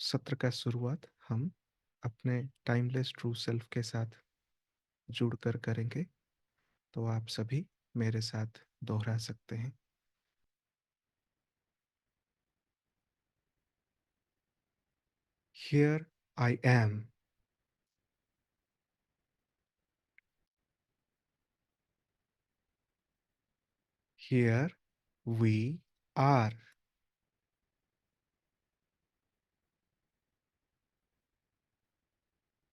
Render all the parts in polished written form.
सत्र का शुरुआत हम अपने टाइमलेस ट्रू सेल्फ के साथ जुड़कर करेंगे। तो आप सभी मेरे साथ दोहरा सकते हैं। Here I am. Here we are.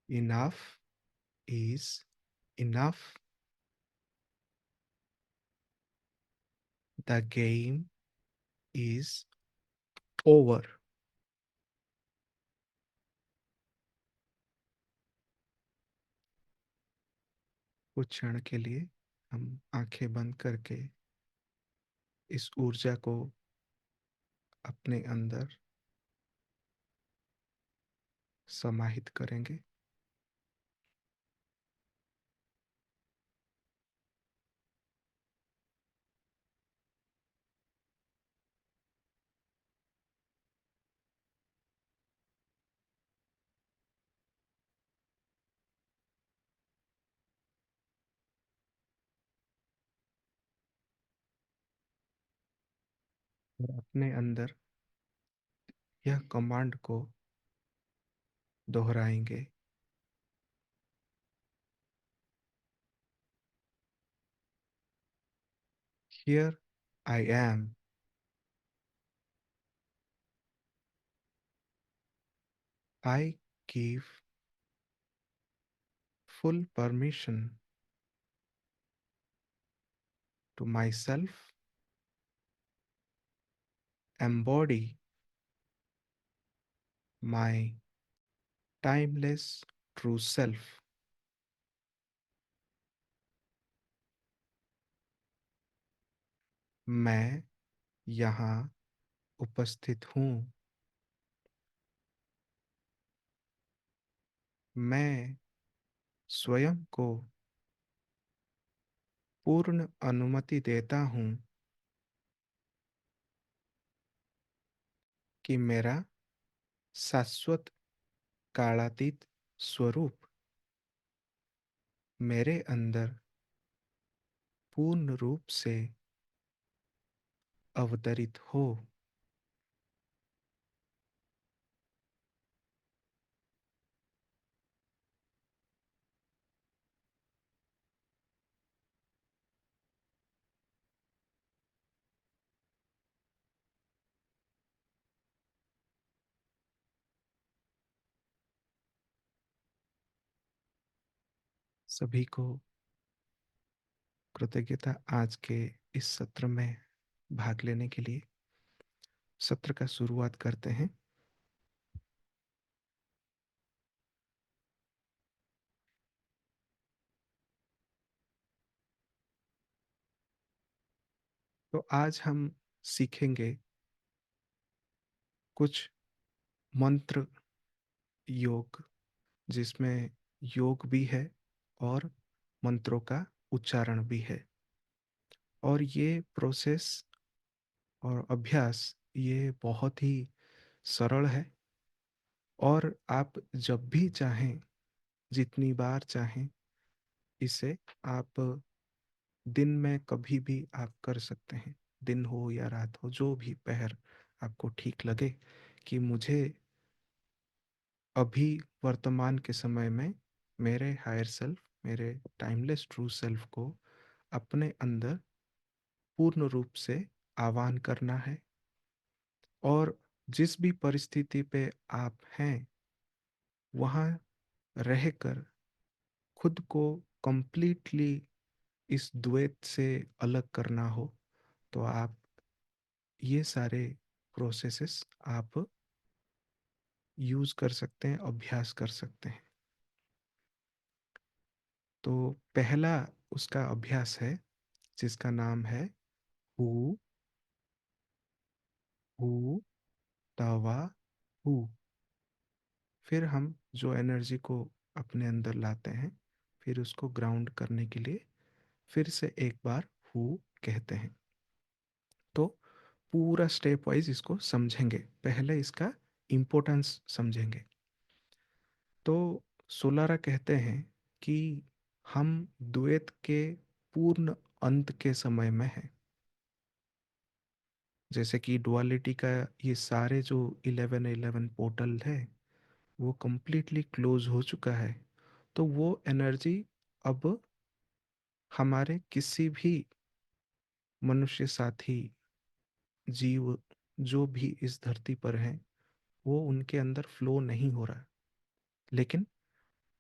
Enough is enough. The game is over. कुछ क्षण के लिए हम आंखें बंद करके इस ऊर्जा को अपने अंदर समाहित करेंगे। और अपने अंदर यह कमांड को दोहराएंगे। Here I am. I give full permission to myself, embody my timeless true self. मैं यहाँ उपस्थित हूँ। मैं स्वयं को पूर्ण अनुमति देता हूँ कि मेरा शाश्वत कालातीत स्वरूप मेरे अंदर पूर्ण रूप से अवतरित हो। सभी को कृतज्ञता आज के इस सत्र में भाग लेने के लिए। सत्र का शुरुआत करते हैं। तो आज हम सीखेंगे कुछ मंत्र योग, जिसमें योग भी है और मंत्रों का उच्चारण भी है। और ये प्रोसेस और अभ्यास ये बहुत ही सरल है। और आप जब भी चाहें, जितनी बार चाहें, इसे आप दिन में कभी भी आप कर सकते हैं। दिन हो या रात हो, जो भी पहर आपको ठीक लगे कि मुझे अभी वर्तमान के समय में मेरे हायर सेल्फ, मेरे टाइमलेस ट्रू सेल्फ को अपने अंदर पूर्ण रूप से आह्वान करना है। और जिस भी परिस्थिति पे आप हैं, वहाँ रहकर खुद को कंप्लीटली इस द्वैत से अलग करना हो, तो आप ये सारे प्रोसेसेस आप यूज कर सकते हैं, अभ्यास कर सकते हैं। तो पहला उसका अभ्यास है, जिसका नाम है हु हु तवा हु। फिर हम जो एनर्जी को अपने अंदर लाते हैं, फिर उसको ग्राउंड करने के लिए फिर से एक बार हु कहते हैं। तो पूरा स्टेप वाइज इसको समझेंगे। पहले इसका इम्पोर्टेंस समझेंगे। तो सोलारा कहते हैं कि हम द्वैत के पूर्ण अंत के समय में हैं। जैसे कि डुअलिटी का ये सारे जो 1111 पोर्टल है वो कंप्लीटली क्लोज हो चुका है। तो वो एनर्जी अब हमारे किसी भी मनुष्य साथी जीव जो भी इस धरती पर हैं वो उनके अंदर फ्लो नहीं हो रहा। लेकिन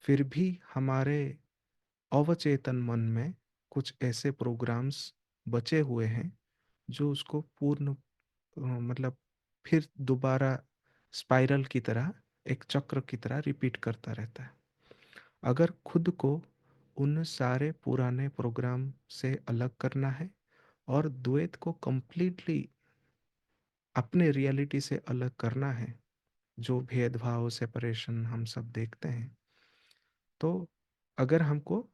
फिर भी हमारे अवचेतन मन में कुछ ऐसे प्रोग्राम्स बचे हुए हैं जो उसको पूर्ण मतलब फिर दोबारा स्पाइरल की तरह, एक चक्र की तरह रिपीट करता रहता है। अगर खुद को उन सारे पुराने प्रोग्राम से अलग करना है और द्वैत को कंप्लीटली अपने रियलिटी से अलग करना है, जो भेदभाव सेपरेशन हम सब देखते हैं, तो अगर हमको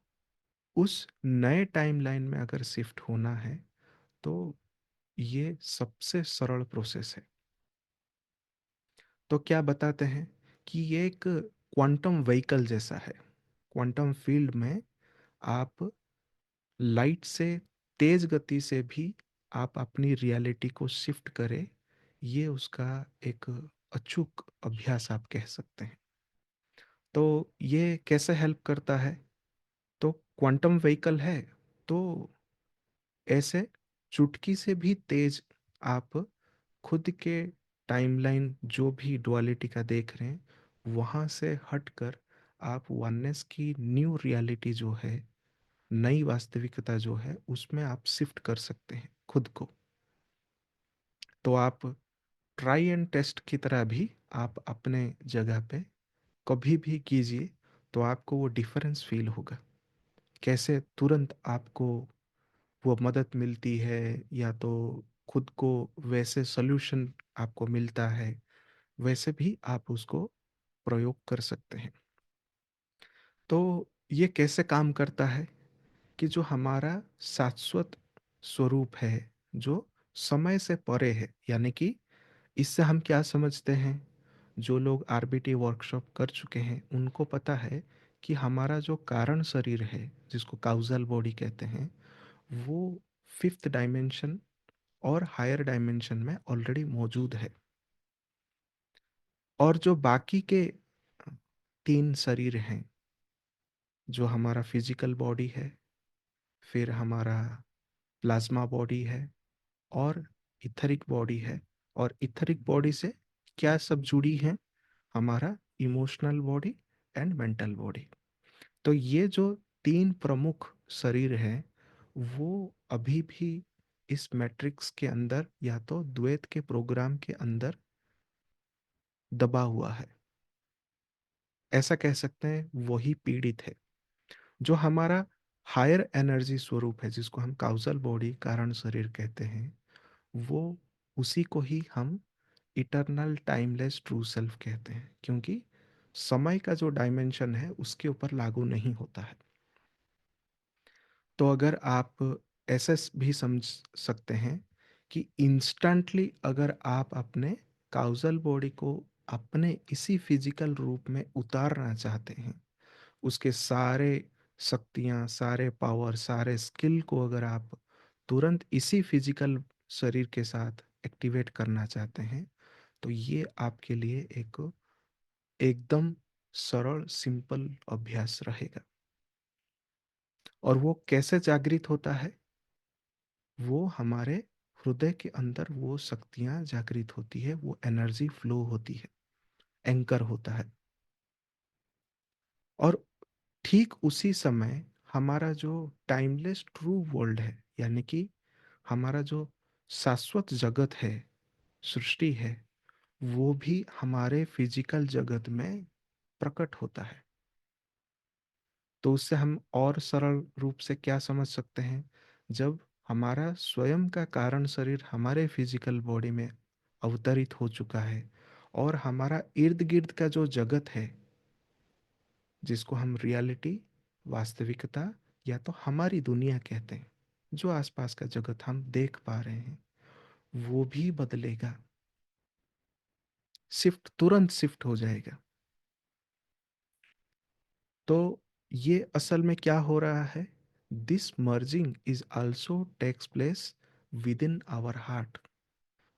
उस नए टाइमलाइन में अगर शिफ्ट होना है तो ये सबसे सरल प्रोसेस है। तो क्या बताते हैं कि ये एक क्वांटम व्हीकल जैसा है। क्वांटम फील्ड में आप लाइट से तेज गति से भी आप अपनी रियलिटी को शिफ्ट करें, ये उसका एक अचूक अभ्यास आप कह सकते हैं। तो ये कैसे हेल्प करता है? तो क्वांटम व्हीकल है तो ऐसे चुटकी से भी तेज आप खुद के टाइमलाइन जो भी डुअलिटी का देख रहे हैं वहाँ से हटकर आप वननेस की न्यू रियलिटी जो है, नई वास्तविकता जो है उसमें आप शिफ्ट कर सकते हैं खुद को। तो आप ट्राई एंड टेस्ट की तरह भी आप अपने जगह पे कभी भी कीजिए तो आपको वो डिफरेंस फील होगा। कैसे तुरंत आपको वो मदद मिलती है या तो खुद को वैसे सॉल्यूशन आपको मिलता है, वैसे भी आप उसको प्रयोग कर सकते हैं। तो ये कैसे काम करता है कि जो हमारा शाश्वत स्वरूप है जो समय से परे है, यानी कि इससे हम क्या समझते हैं? जो लोग आरबीटी वर्कशॉप कर चुके हैं उनको पता है कि हमारा जो कारण शरीर है जिसको काउजल बॉडी कहते हैं वो फिफ्थ डायमेंशन और हायर डायमेंशन में ऑलरेडी मौजूद है। और जो बाकी के तीन शरीर हैं, जो हमारा फिजिकल बॉडी है, फिर हमारा प्लाज्मा बॉडी है और इथरिक बॉडी है। और इथरिक बॉडी से क्या सब जुड़ी है? हमारा emotional body and mental body. तो ये जो तीन प्रमुख शरीर हैं वो अभी भी इस मैट्रिक्स के अंदर या तो द्वैत के प्रोग्राम के अंदर दबा हुआ है। ऐसा कह सकते हैं वही पीड़ित है। जो हमारा हायर एनर्जी स्वरूप है जिसको हम काउजल बॉडी कारण शरीर कहते हैं, वो उसी को ही हम इटरनल टाइमलेस ट्रू सेल्फ कहते हैं, क्योंकि समय का जो डायमेंशन है उसके ऊपर लागू नहीं होता है। तो अगर आप ऐसे भी समझ सकते हैं कि इंस्टेंटली अगर आप अपने काउजल बॉडी को अपने इसी फिजिकल रूप में उतारना चाहते हैं, उसके सारे शक्तियाँ, सारे पावर, सारे स्किल को अगर आप तुरंत इसी फिजिकल शरीर के साथ एक्टिवेट करना चाहते हैं, तो ये आपके लिए एक एकदम सरल सिंपल अभ्यास रहेगा। और वो कैसे जागृत होता है? वो हमारे हृदय के अंदर वो शक्तियाँ जागृत होती है, वो एनर्जी फ्लो होती है, एंकर होता है। और ठीक उसी समय हमारा जो टाइमलेस ट्रू वर्ल्ड है, यानी कि हमारा जो शाश्वत जगत है, सृष्टि है, वो भी हमारे फिजिकल जगत में प्रकट होता है। तो उससे हम और सरल रूप से क्या समझ सकते हैं? जब हमारा स्वयं का कारण शरीर हमारे फिजिकल बॉडी में अवतरित हो चुका है और हमारा इर्द गिर्द का जो जगत है जिसको हम रियलिटी, वास्तविकता या तो हमारी दुनिया कहते हैं, जो आसपास का जगत हम देख पा रहे हैं वो भी बदलेगा। शिफ्ट, तुरंत शिफ्ट हो जाएगा। तो ये असल में क्या हो रहा है, this merging is also takes place within our heart.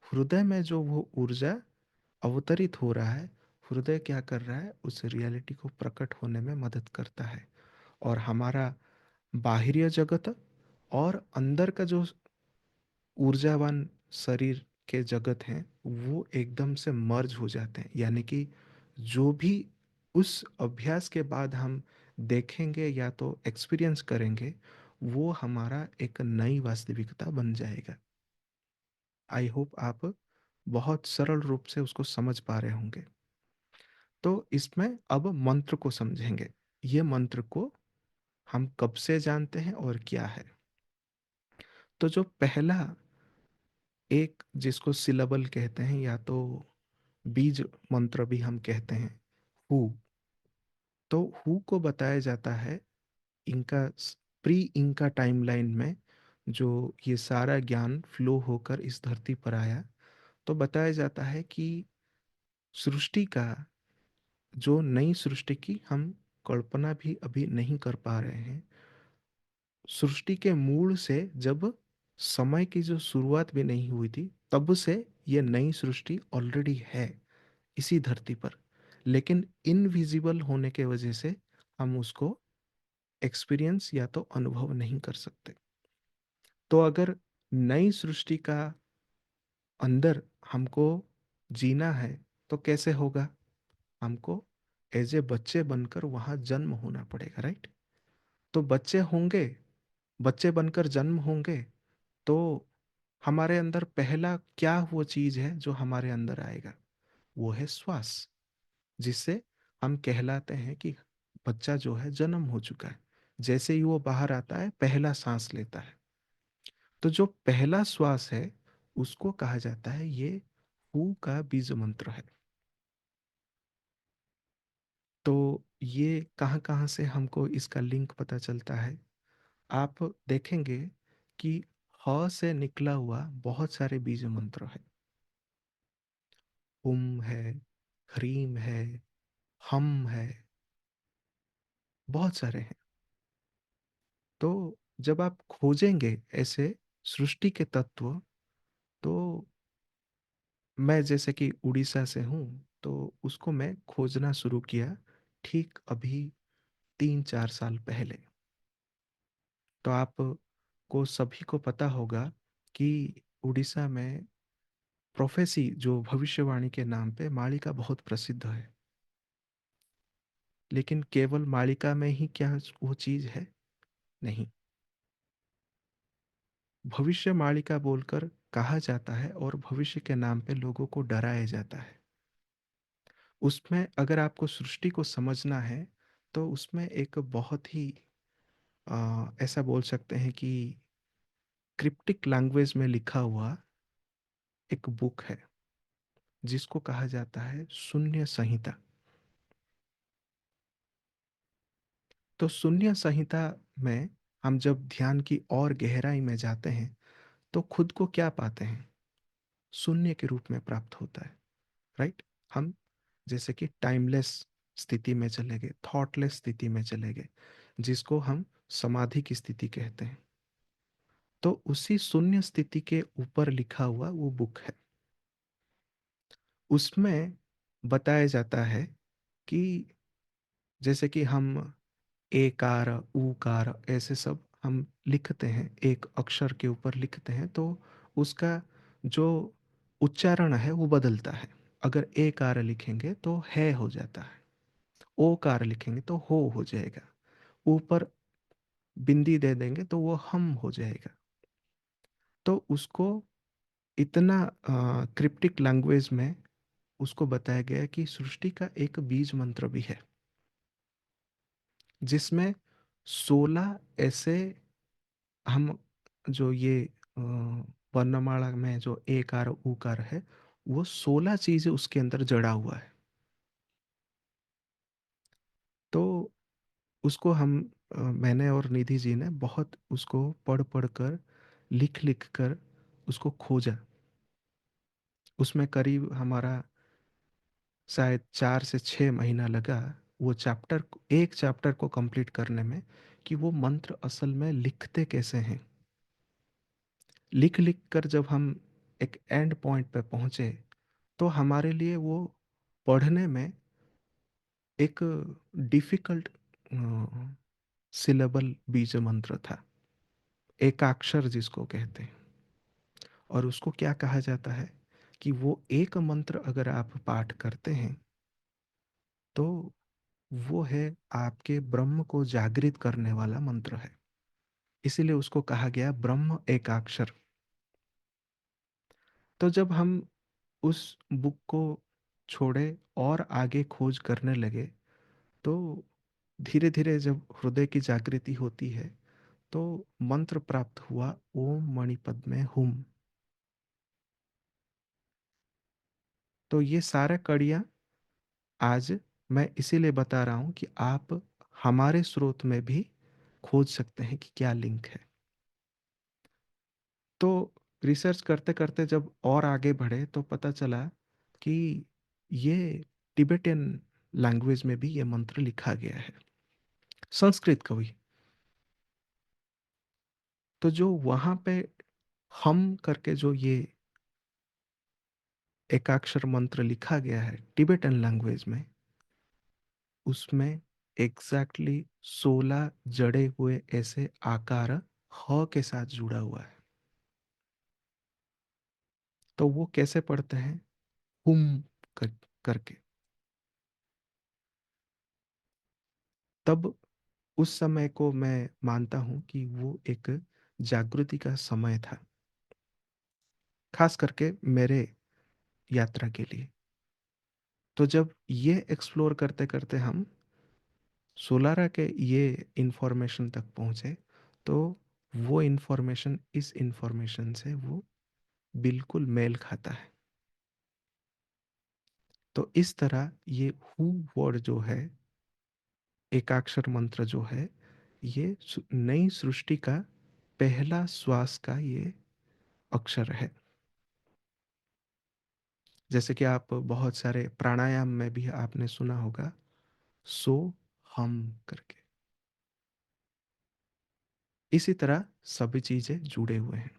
हृदय में जो वो ऊर्जा अवतरित हो रहा है, हृदय क्या कर रहा है, उस रियलिटी को प्रकट होने में मदद करता है। और हमारा बाहरी जगत और अंदर का जो ऊर्जावान शरीर के जगत हैं, वो एकदम से मर्ज हो जाते हैं। यानी कि जो भी उस अभ्यास के बाद हम देखेंगे या तो एक्सपीरियंस करेंगे, वो हमारा एक नई वास्तविकता बन जाएगा। आई होप आप बहुत सरल रूप से उसको समझ पा रहे होंगे। तो इसमें अब मंत्र को समझेंगे। ये मंत्र को हम कब से जानते हैं और क्या है। तो जो पहला एक, जिसको सिलेबल कहते हैं या तो बीज मंत्र भी हम कहते हैं, हु। तो हु को बताया जाता है इनका, प्री इनका टाइमलाइन में जो ये सारा ज्ञान फ्लो होकर इस धरती पर आया, तो बताया जाता है कि सृष्टि का, जो नई सृष्टि की हम कल्पना भी अभी नहीं कर पा रहे हैं, सृष्टि के मूल से जब समय की जो शुरुआत भी नहीं हुई थी, तब से ये नई सृष्टि ऑलरेडी है इसी धरती पर। लेकिन इनविजिबल होने के वजह से हम उसको एक्सपीरियंस या तो अनुभव नहीं कर सकते। तो अगर नई सृष्टि का अंदर हमको जीना है, तो कैसे होगा, हमको एज ए बच्चे बनकर वहाँ जन्म होना पड़ेगा, राइट। तो बच्चे होंगे, बच्चे बनकर जन्म होंगे, तो हमारे अंदर पहला क्या वो चीज है जो हमारे अंदर आएगा, वो है श्वास, जिससे हम कहलाते हैं कि बच्चा जो है जन्म हो चुका है। जैसे ही वो बाहर आता है, पहला सांस लेता है। तो जो पहला श्वास है, उसको कहा जाता है, ये हु का बीज मंत्र है। तो ये कहाँ कहाँ से हमको इसका लिंक पता चलता है, आप देखेंगे कि ह से निकला हुआ बहुत सारे बीज मंत्र है। हुम है, ह्रीम है, हम है, बहुत सारे हैं। तो जब आप खोजेंगे ऐसे सृष्टि के तत्व, तो मैं जैसे कि उड़ीसा से हूँ, तो उसको मैं खोजना शुरू किया ठीक अभी 3-4 साल पहले। तो आप को सभी को पता होगा कि उड़ीसा में प्रोफेसी, जो भविष्यवाणी के नाम पे मालिका बहुत प्रसिद्ध है। लेकिन केवल मालिका में ही क्या वो चीज है, नहीं। भविष्य मालिका बोलकर कहा जाता है और भविष्य के नाम पे लोगों को डराया जाता है। उसमें अगर आपको सृष्टि को समझना है, तो उसमें एक बहुत ही ऐसा बोल सकते हैं कि क्रिप्टिक लैंग्वेज में लिखा हुआ एक बुक है, जिसको कहा जाता है शून्य संहिता। तो शून्य संहिता में हम जब ध्यान की और गहराई में जाते हैं, तो खुद को क्या पाते हैं, शून्य के रूप में प्राप्त होता है, राइट। हम जैसे कि टाइमलेस स्थिति में चले गए, थॉटलेस स्थिति में चले गए, जिसको हम समाधि की स्थिति कहते हैं। तो उसी शून्य स्थिति के ऊपर लिखा हुआ वो बुक है। उसमें बताया जाता है कि जैसे कि हम एकार ऊकार ऐसे सब हम लिखते हैं, एक अक्षर के ऊपर लिखते हैं, तो उसका जो उच्चारण है वो बदलता है। अगर एकार लिखेंगे तो है हो जाता है, ओ कार लिखेंगे तो हो जाएगा, ऊपर बिंदी दे देंगे तो वो हम हो जाएगा। तो उसको इतना क्रिप्टिक लैंग्वेज में उसको बताया गया कि सृष्टि का एक बीज मंत्र भी है, जिसमें 16 ऐसे, हम जो ये वर्णमाला में जो एकार उकार है, वो 16 चीजें उसके अंदर जड़ा हुआ है। तो उसको हम मैंने और निधि जी ने बहुत उसको पढ़ पढ़ कर, लिख लिख कर उसको खोजा। उसमें करीब हमारा शायद 4 से 6 महीना लगा वो चैप्टर, एक चैप्टर को कंप्लीट करने में, कि वो मंत्र असल में लिखते कैसे हैं। लिख लिख कर जब हम एक एंड पॉइंट पे पहुंचे, तो हमारे लिए वो पढ़ने में एक डिफिकल्ट सिलेबल बीज मंत्र था, एकाक्षर जिसको कहते हैं। और उसको क्या कहा जाता है कि वो एक मंत्र अगर आप पाठ करते हैं, तो वो है आपके ब्रह्म को जागृत करने वाला मंत्र है। इसीलिए उसको कहा गया ब्रह्म एकाक्षर। तो जब हम उस बुक को छोड़े और आगे खोज करने लगे, तो धीरे धीरे जब हृदय की जागृति होती है, तो मंत्र प्राप्त हुआ, ओम मणिपद में हुम। तो ये सारा कड़ियाँ आज मैं इसीलिए बता रहा हूँ कि आप हमारे स्रोत में भी खोज सकते हैं कि क्या लिंक है। तो रिसर्च करते करते जब और आगे बढ़े, तो पता चला कि ये टिबेटियन लैंग्वेज में भी ये मंत्र लिखा गया है, संस्कृत कवि। तो जो वहाँ पे हम करके जो ये एकाक्षर मंत्र लिखा गया है टिबेटन लैंग्वेज में, उसमें एग्जैक्टली 16 जड़े हुए ऐसे आकार ह के साथ जुड़ा हुआ है। तो वो कैसे पढ़ते हैं, हुम कर, करके। तब उस समय को मैं मानता हूं कि वो एक जागृति का समय था, खास करके मेरे यात्रा के लिए। तो जब ये एक्सप्लोर करते करते हम सोलारा के ये इंफॉर्मेशन तक पहुंचे, तो वो इंफॉर्मेशन इस इंफॉर्मेशन से वो बिल्कुल मेल खाता है। तो इस तरह ये हु वर्ड जो है, एकाक्षर मंत्र जो है, ये नई सृष्टि का पहला श्वास का ये अक्षर है। जैसे कि आप बहुत सारे प्राणायाम में भी आपने सुना होगा, सो हम करके। इसी तरह सभी चीजें जुड़े हुए हैं।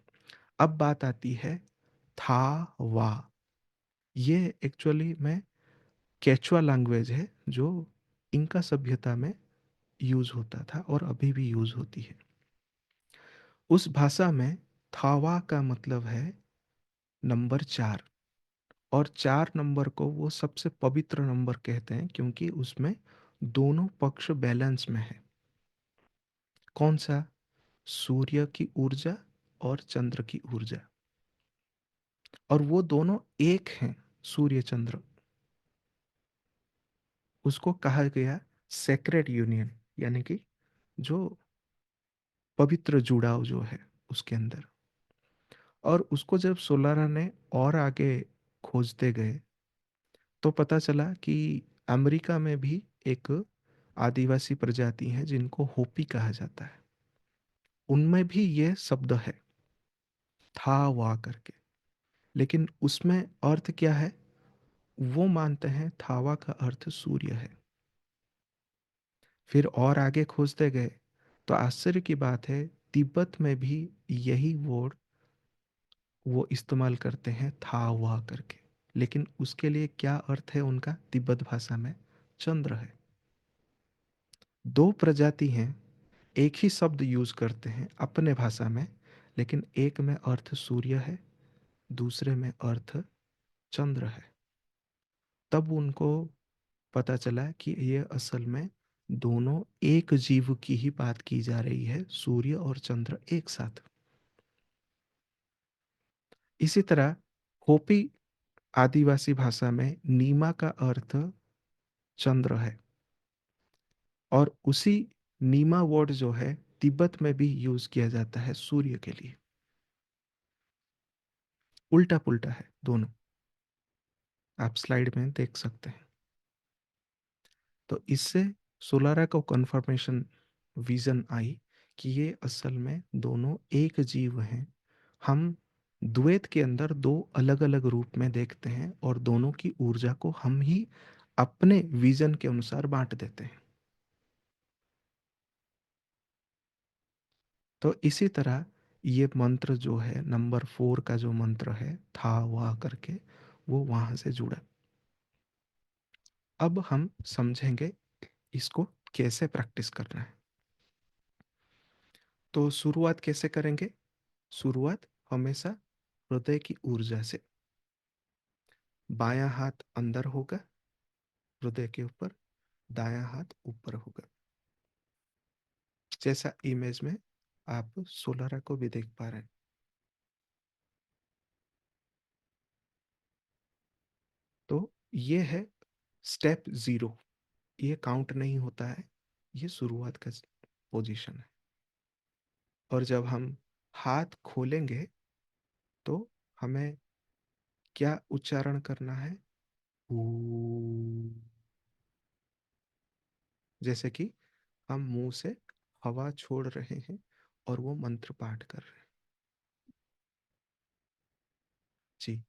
अब बात आती है था वा। ये एक्चुअली में केचुआ लैंग्वेज है, जो इंका सभ्यता में यूज होता था और अभी भी यूज होती है। उस भाषा में थावा का मतलब है नंबर 4। और 4 नंबर को वो सबसे पवित्र नंबर कहते हैं, क्योंकि उसमें दोनों पक्ष बैलेंस में है। कौन सा, सूर्य की ऊर्जा और चंद्र की ऊर्जा, और वो दोनों एक हैं, सूर्य चंद्र। उसको कहा गया सेक्रेट यूनियन, यानी कि जो पवित्र जुड़ाव जो है उसके अंदर। और उसको जब सोलारा ने और आगे खोजते गए, तो पता चला कि अमेरिका में भी एक आदिवासी प्रजाति है जिनको होपी कहा जाता है, उनमें भी ये शब्द है, था वा करके। लेकिन उसमें अर्थ क्या है, वो मानते हैं थावा का अर्थ सूर्य है। फिर और आगे खोजते गए, तो आश्चर्य की बात है, तिब्बत में भी यही वर्ड वो इस्तेमाल करते हैं, था वा करके। लेकिन उसके लिए क्या अर्थ है उनका तिब्बत भाषा में, चंद्र है। दो प्रजाति हैं, एक ही शब्द यूज करते हैं अपने भाषा में, लेकिन एक में अर्थ सूर्य है, दूसरे में अर्थ चंद्र है। तब उनको पता चला कि ये असल में दोनों एक जीव की ही बात की जा रही है, सूर्य और चंद्र एक साथ। इसी तरह होपी आदिवासी भाषा में नीमा का अर्थ चंद्र है, और उसी नीमा वर्ड जो है तिब्बत में भी यूज किया जाता है सूर्य के लिए। उल्टा पुल्टा है दोनों, आप स्लाइड में देख सकते हैं। तो इससे सोलारा को कंफर्मेशन, विजन आई कि ये असल में दोनों एक जीव हैं। हम द्वैत के अंदर दो अलग अलग रूप में देखते हैं और दोनों की ऊर्जा को हम ही अपने विजन के अनुसार बांट देते हैं। तो इसी तरह ये मंत्र जो है नंबर 4 का जो मंत्र है था वाह करके, वो वहां से जुड़ा। अब हम समझेंगे इसको कैसे प्रैक्टिस करना है। तो शुरुआत कैसे करेंगे? शुरुआत हमेशा हृदय की ऊर्जा से। बायां हाथ अंदर होगा हृदय के ऊपर, दायां हाथ ऊपर होगा, जैसा इमेज में आप सोलारा को भी देख पा रहे हैं। तो ये है स्टेप 0। ये काउंट नहीं होता है, ये शुरुआत का पोजीशन है। और जब हम हाथ खोलेंगे तो हमें क्या उच्चारण करना है? जैसे कि हम मुंह से हवा छोड़ रहे हैं और वो मंत्र पाठ कर रहे हैं। जी।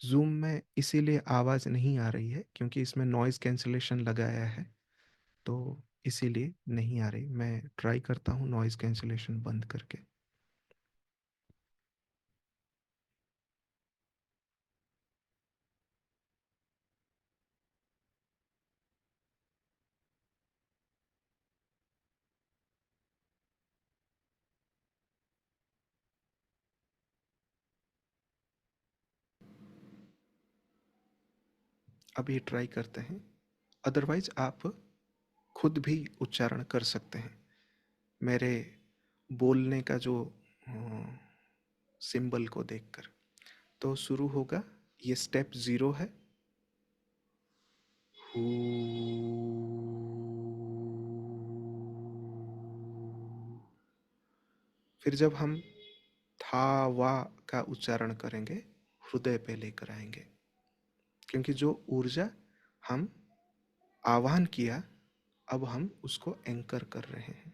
जूम में इसीलिए आवाज नहीं आ रही है क्योंकि इसमें नॉइज कैंसिलेशन लगाया है, तो इसीलिए नहीं आ रही। मैं ट्राई करता हूँ नॉइज कैंसिलेशन बंद करके। अब ये ट्राई करते हैं, अदरवाइज आप खुद भी उच्चारण कर सकते हैं मेरे बोलने का जो सिंबल को देखकर। तो शुरू होगा, ये स्टेप 0 है। हू। फिर जब हम था वा का उच्चारण करेंगे, हृदय पे लेकर आएंगे, क्योंकि जो ऊर्जा हम आह्वान किया, अब हम उसको एंकर कर रहे हैं।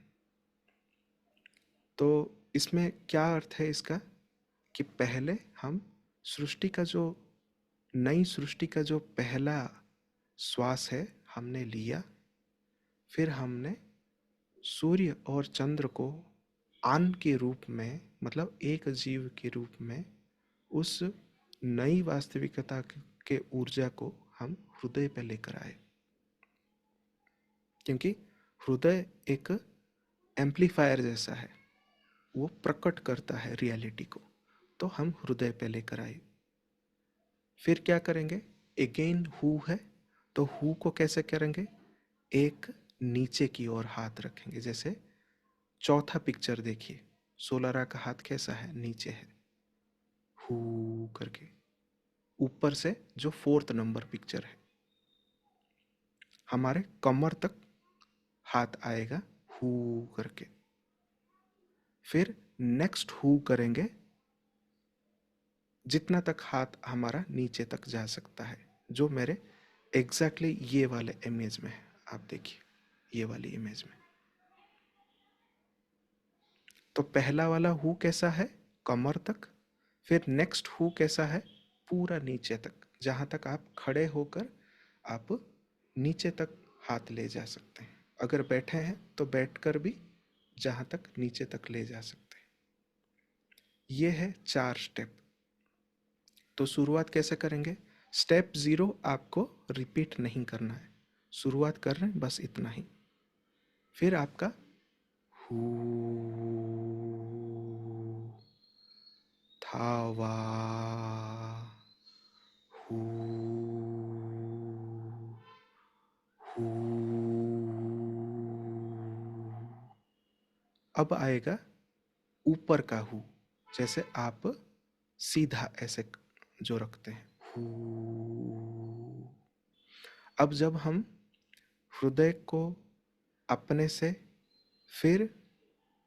तो इसमें क्या अर्थ है इसका? कि पहले हम सृष्टि का जो नई सृष्टि का जो पहला श्वास है हमने लिया, फिर हमने सूर्य और चंद्र को आन के रूप में, मतलब एक जीव के रूप में, उस नई वास्तविकता के ऊर्जा को हम हृदय पे लेकर आए, क्योंकि हृदय एक एम्पलीफायर जैसा है, वो प्रकट करता है रियलिटी को। तो हम हृदय पे लेकर आए। फिर क्या करेंगे? अगेन हु है, तो हु को कैसे करेंगे? एक नीचे की ओर हाथ रखेंगे, जैसे चौथा पिक्चर देखिए, सोलारा का हाथ कैसा है? नीचे है, हु करके। ऊपर से जो 4th नंबर पिक्चर है, हमारे कमर तक हाथ आएगा हु करके। फिर नेक्स्ट हु करेंगे, जितना तक हाथ हमारा नीचे तक जा सकता है, जो मेरे एग्जैक्टली ये वाले इमेज में है। आप देखिए ये वाली इमेज में। तो पहला वाला हु कैसा है? कमर तक। फिर नेक्स्ट हु कैसा है? पूरा नीचे तक, जहां तक आप खड़े होकर आप नीचे तक हाथ ले जा सकते हैं। अगर बैठे हैं तो बैठकर भी जहां तक नीचे तक ले जा सकते हैं। ये है 4 स्टेप। तो शुरुआत कैसे करेंगे? स्टेप 0 आपको रिपीट नहीं करना है, शुरुआत कर रहे हैं बस इतना ही। फिर आपका हू था वा हू हू। अब आएगा ऊपर का हू, जैसे आप सीधा ऐसे जो रखते हैं हू। अब जब हम हृदय को अपने से, फिर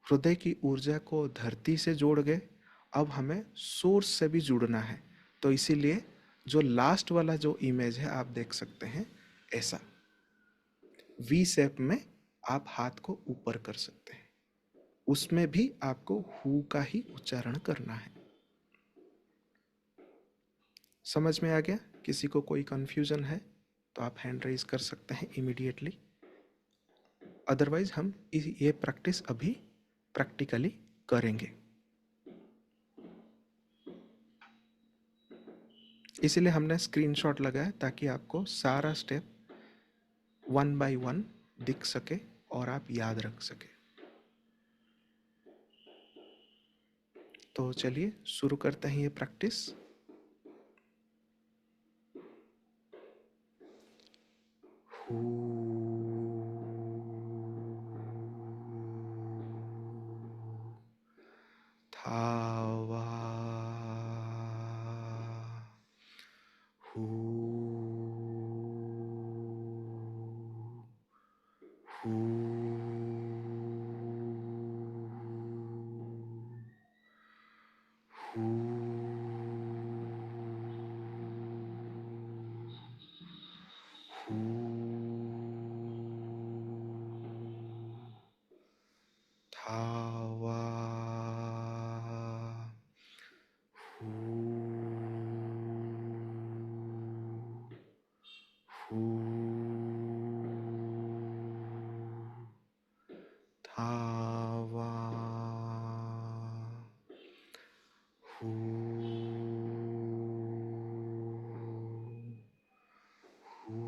हृदय की ऊर्जा को धरती से जोड़ गए, अब हमें सोर्स से भी जुड़ना है। तो इसीलिए जो लास्ट वाला जो इमेज है आप देख सकते हैं, ऐसा वी शेप में आप हाथ को ऊपर कर सकते हैं। उसमें भी आपको हु का ही उच्चारण करना है। समझ में आ गया? किसी को कोई कंफ्यूजन है तो आप हैंड रेज कर सकते हैं इमीडिएटली। अदरवाइज हम ये प्रैक्टिस अभी प्रैक्टिकली करेंगे। इसीलिए हमने स्क्रीनशॉट लगाया ताकि आपको सारा स्टेप वन बाय वन दिख सके और आप याद रख सके। तो चलिए शुरू करते हैं ये प्रैक्टिस। थावा हू हू हू थावा हू थावा हू हू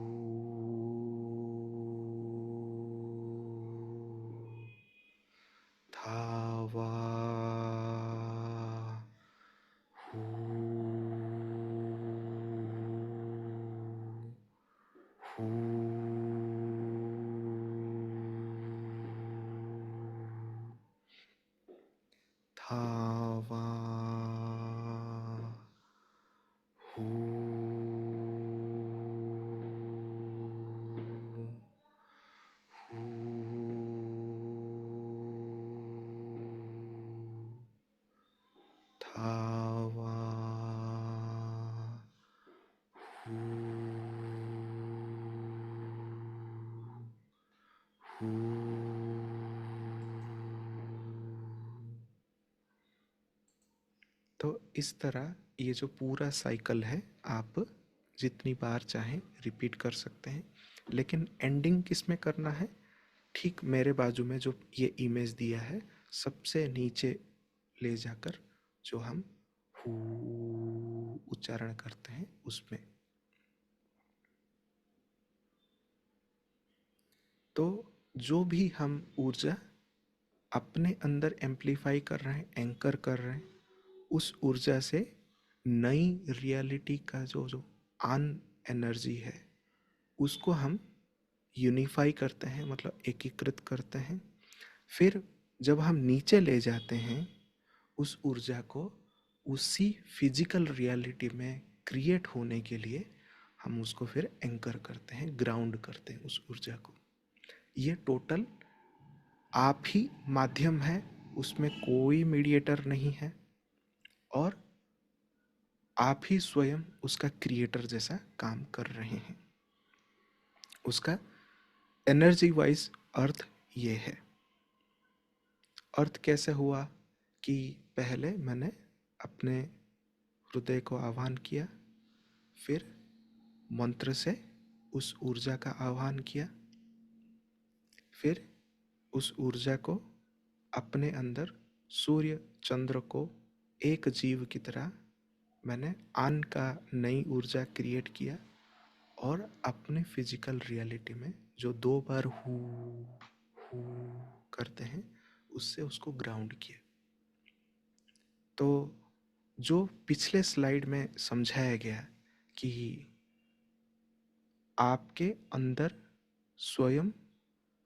थावा हू हू थावा हू थावा हू तो इस तरह ये जो पूरा साइकिल है आप जितनी बार चाहें रिपीट कर सकते हैं, लेकिन एंडिंग किस में करना है? ठीक मेरे बाजू में जो ये इमेज दिया है सबसे नीचे ले जाकर जो हम हू उच्चारण करते हैं उसमें। तो जो भी हम ऊर्जा अपने अंदर एम्प्लीफाई कर रहे हैं, एंकर कर रहे हैं, उस ऊर्जा से नई रियलिटी का जो जो आन एनर्जी है उसको हम यूनिफाई करते हैं, मतलब एकीकृत करते हैं। फिर जब हम नीचे ले जाते हैं उस ऊर्जा को, उसी फिजिकल रियलिटी में क्रिएट होने के लिए हम उसको फिर एंकर करते हैं, ग्राउंड करते हैं उस ऊर्जा को। ये टोटल आप ही माध्यम है, उसमें कोई मीडिएटर नहीं है और आप ही स्वयं उसका क्रिएटर जैसा काम कर रहे हैं। उसका एनर्जी वाइज अर्थ ये है। अर्थ कैसे हुआ कि पहले मैंने अपने हृदय को आह्वान किया, फिर मंत्र से उस ऊर्जा का आह्वान किया, फिर उस ऊर्जा को अपने अंदर सूर्य चंद्र को एक जीव की तरह मैंने आन का नई ऊर्जा क्रिएट किया और अपने फिजिकल रियलिटी में जो दो बार हू करते हैं उससे उसको ग्राउंड किया। तो जो पिछले स्लाइड में समझाया गया कि आपके अंदर स्वयं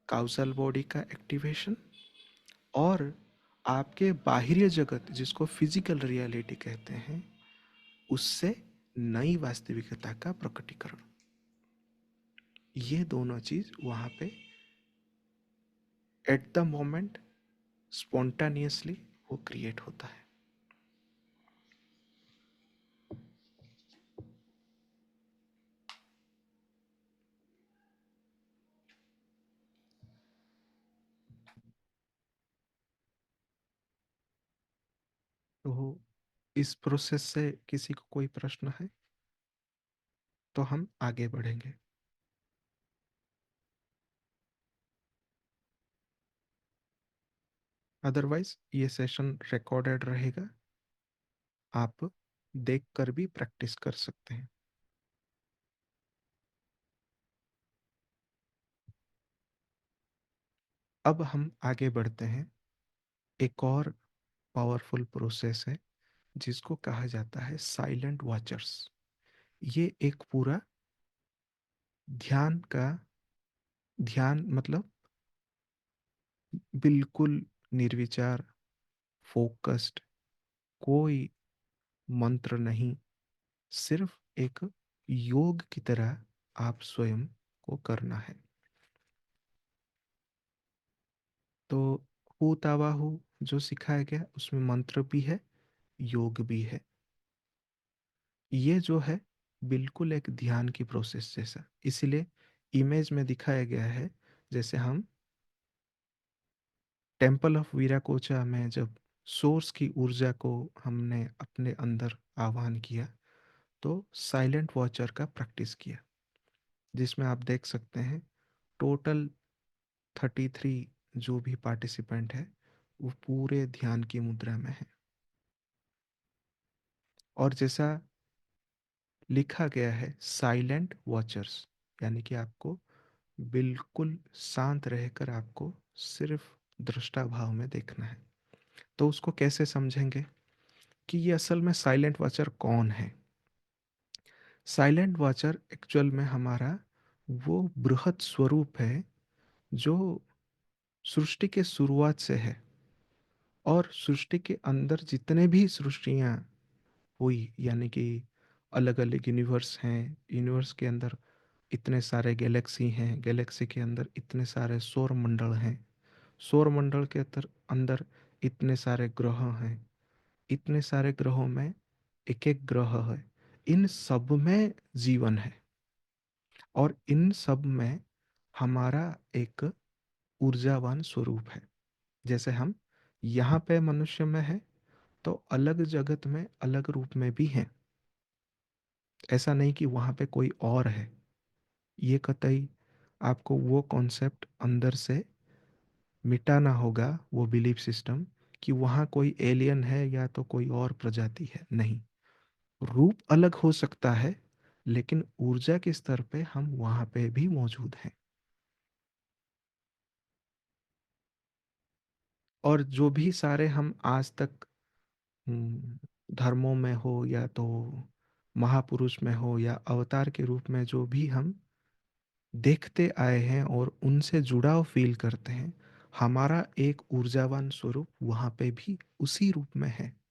काउसल बॉडी का एक्टिवेशन और आपके बाहरी जगत जिसको फिजिकल रियलिटी कहते हैं उससे नई वास्तविकता का प्रकटीकरण, ये दोनों चीज वहां पे एट द मोमेंट स्पॉन्टानियसली वो क्रिएट होता है। तो इस प्रोसेस से किसी को कोई प्रश्न है? तो हम आगे बढ़ेंगे। अदरवाइज ये सेशन रिकॉर्डेड रहेगा, आप देखकर भी प्रैक्टिस कर सकते हैं। अब हम आगे बढ़ते हैं। एक और पावरफुल प्रोसेस है जिसको कहा जाता है साइलेंट वॉचर्स। ये एक पूरा ध्यान का, ध्यान मतलब बिल्कुल निर्विचार, फोकस्ड, कोई मंत्र नहीं, सिर्फ एक योग की तरह आप स्वयं को करना है। तो हु तावा हु जो सिखाया गया उसमें मंत्र भी है, योग भी है। ये जो है बिल्कुल एक ध्यान की प्रोसेस जैसा, इसीलिए इमेज में दिखाया गया है। जैसे हम टेम्पल ऑफ वीराकोचा में जब सोर्स की ऊर्जा को हमने अपने अंदर आह्वान किया, तो साइलेंट वॉचर का प्रैक्टिस किया, जिसमें आप देख सकते हैं टोटल 33 जो भी पार्टिसिपेंट है वो पूरे ध्यान की मुद्रा में है। और जैसा लिखा गया है साइलेंट वॉचर्स, यानी कि आपको बिल्कुल शांत रहकर आपको सिर्फ दृष्टा भाव में देखना है। तो उसको कैसे समझेंगे कि ये असल में साइलेंट वॉचर कौन है? साइलेंट वॉचर एक्चुअल में हमारा वो बृहत स्वरूप है जो सृष्टि के शुरुआत से है, और सृष्टि के अंदर जितने भी सृष्टियाँ हुई, यानी कि अलग अलग यूनिवर्स हैं, यूनिवर्स के अंदर इतने सारे गैलेक्सी हैं, गैलेक्सी के अंदर इतने सारे सौर मंडल हैं, सौर मंडल के अंदर अंदर इतने सारे ग्रह हैं, इतने सारे ग्रहों में एक एक ग्रह है, इन सब में जीवन है, और इन सब में हमारा एक ऊर्जावान स्वरूप है। जैसे हम यहाँ पे मनुष्य में है, तो अलग जगत में अलग रूप में भी हैं। ऐसा नहीं कि वहाँ पे कोई और है। ये कतई आपको वो कॉन्सेप्ट अंदर से मिटाना होगा, वो बिलीफ सिस्टम कि वहाँ कोई एलियन है या तो कोई और प्रजाति है। नहीं, रूप अलग हो सकता है, लेकिन ऊर्जा के स्तर पे हम वहाँ पे भी मौजूद हैं। और जो भी सारे हम आज तक धर्मों में हो या तो महापुरुष में हो या अवतार के रूप में जो भी हम देखते आए हैं और उनसे जुड़ाव फील करते हैं, हमारा एक ऊर्जावान स्वरूप वहाँ पे भी उसी रूप में है।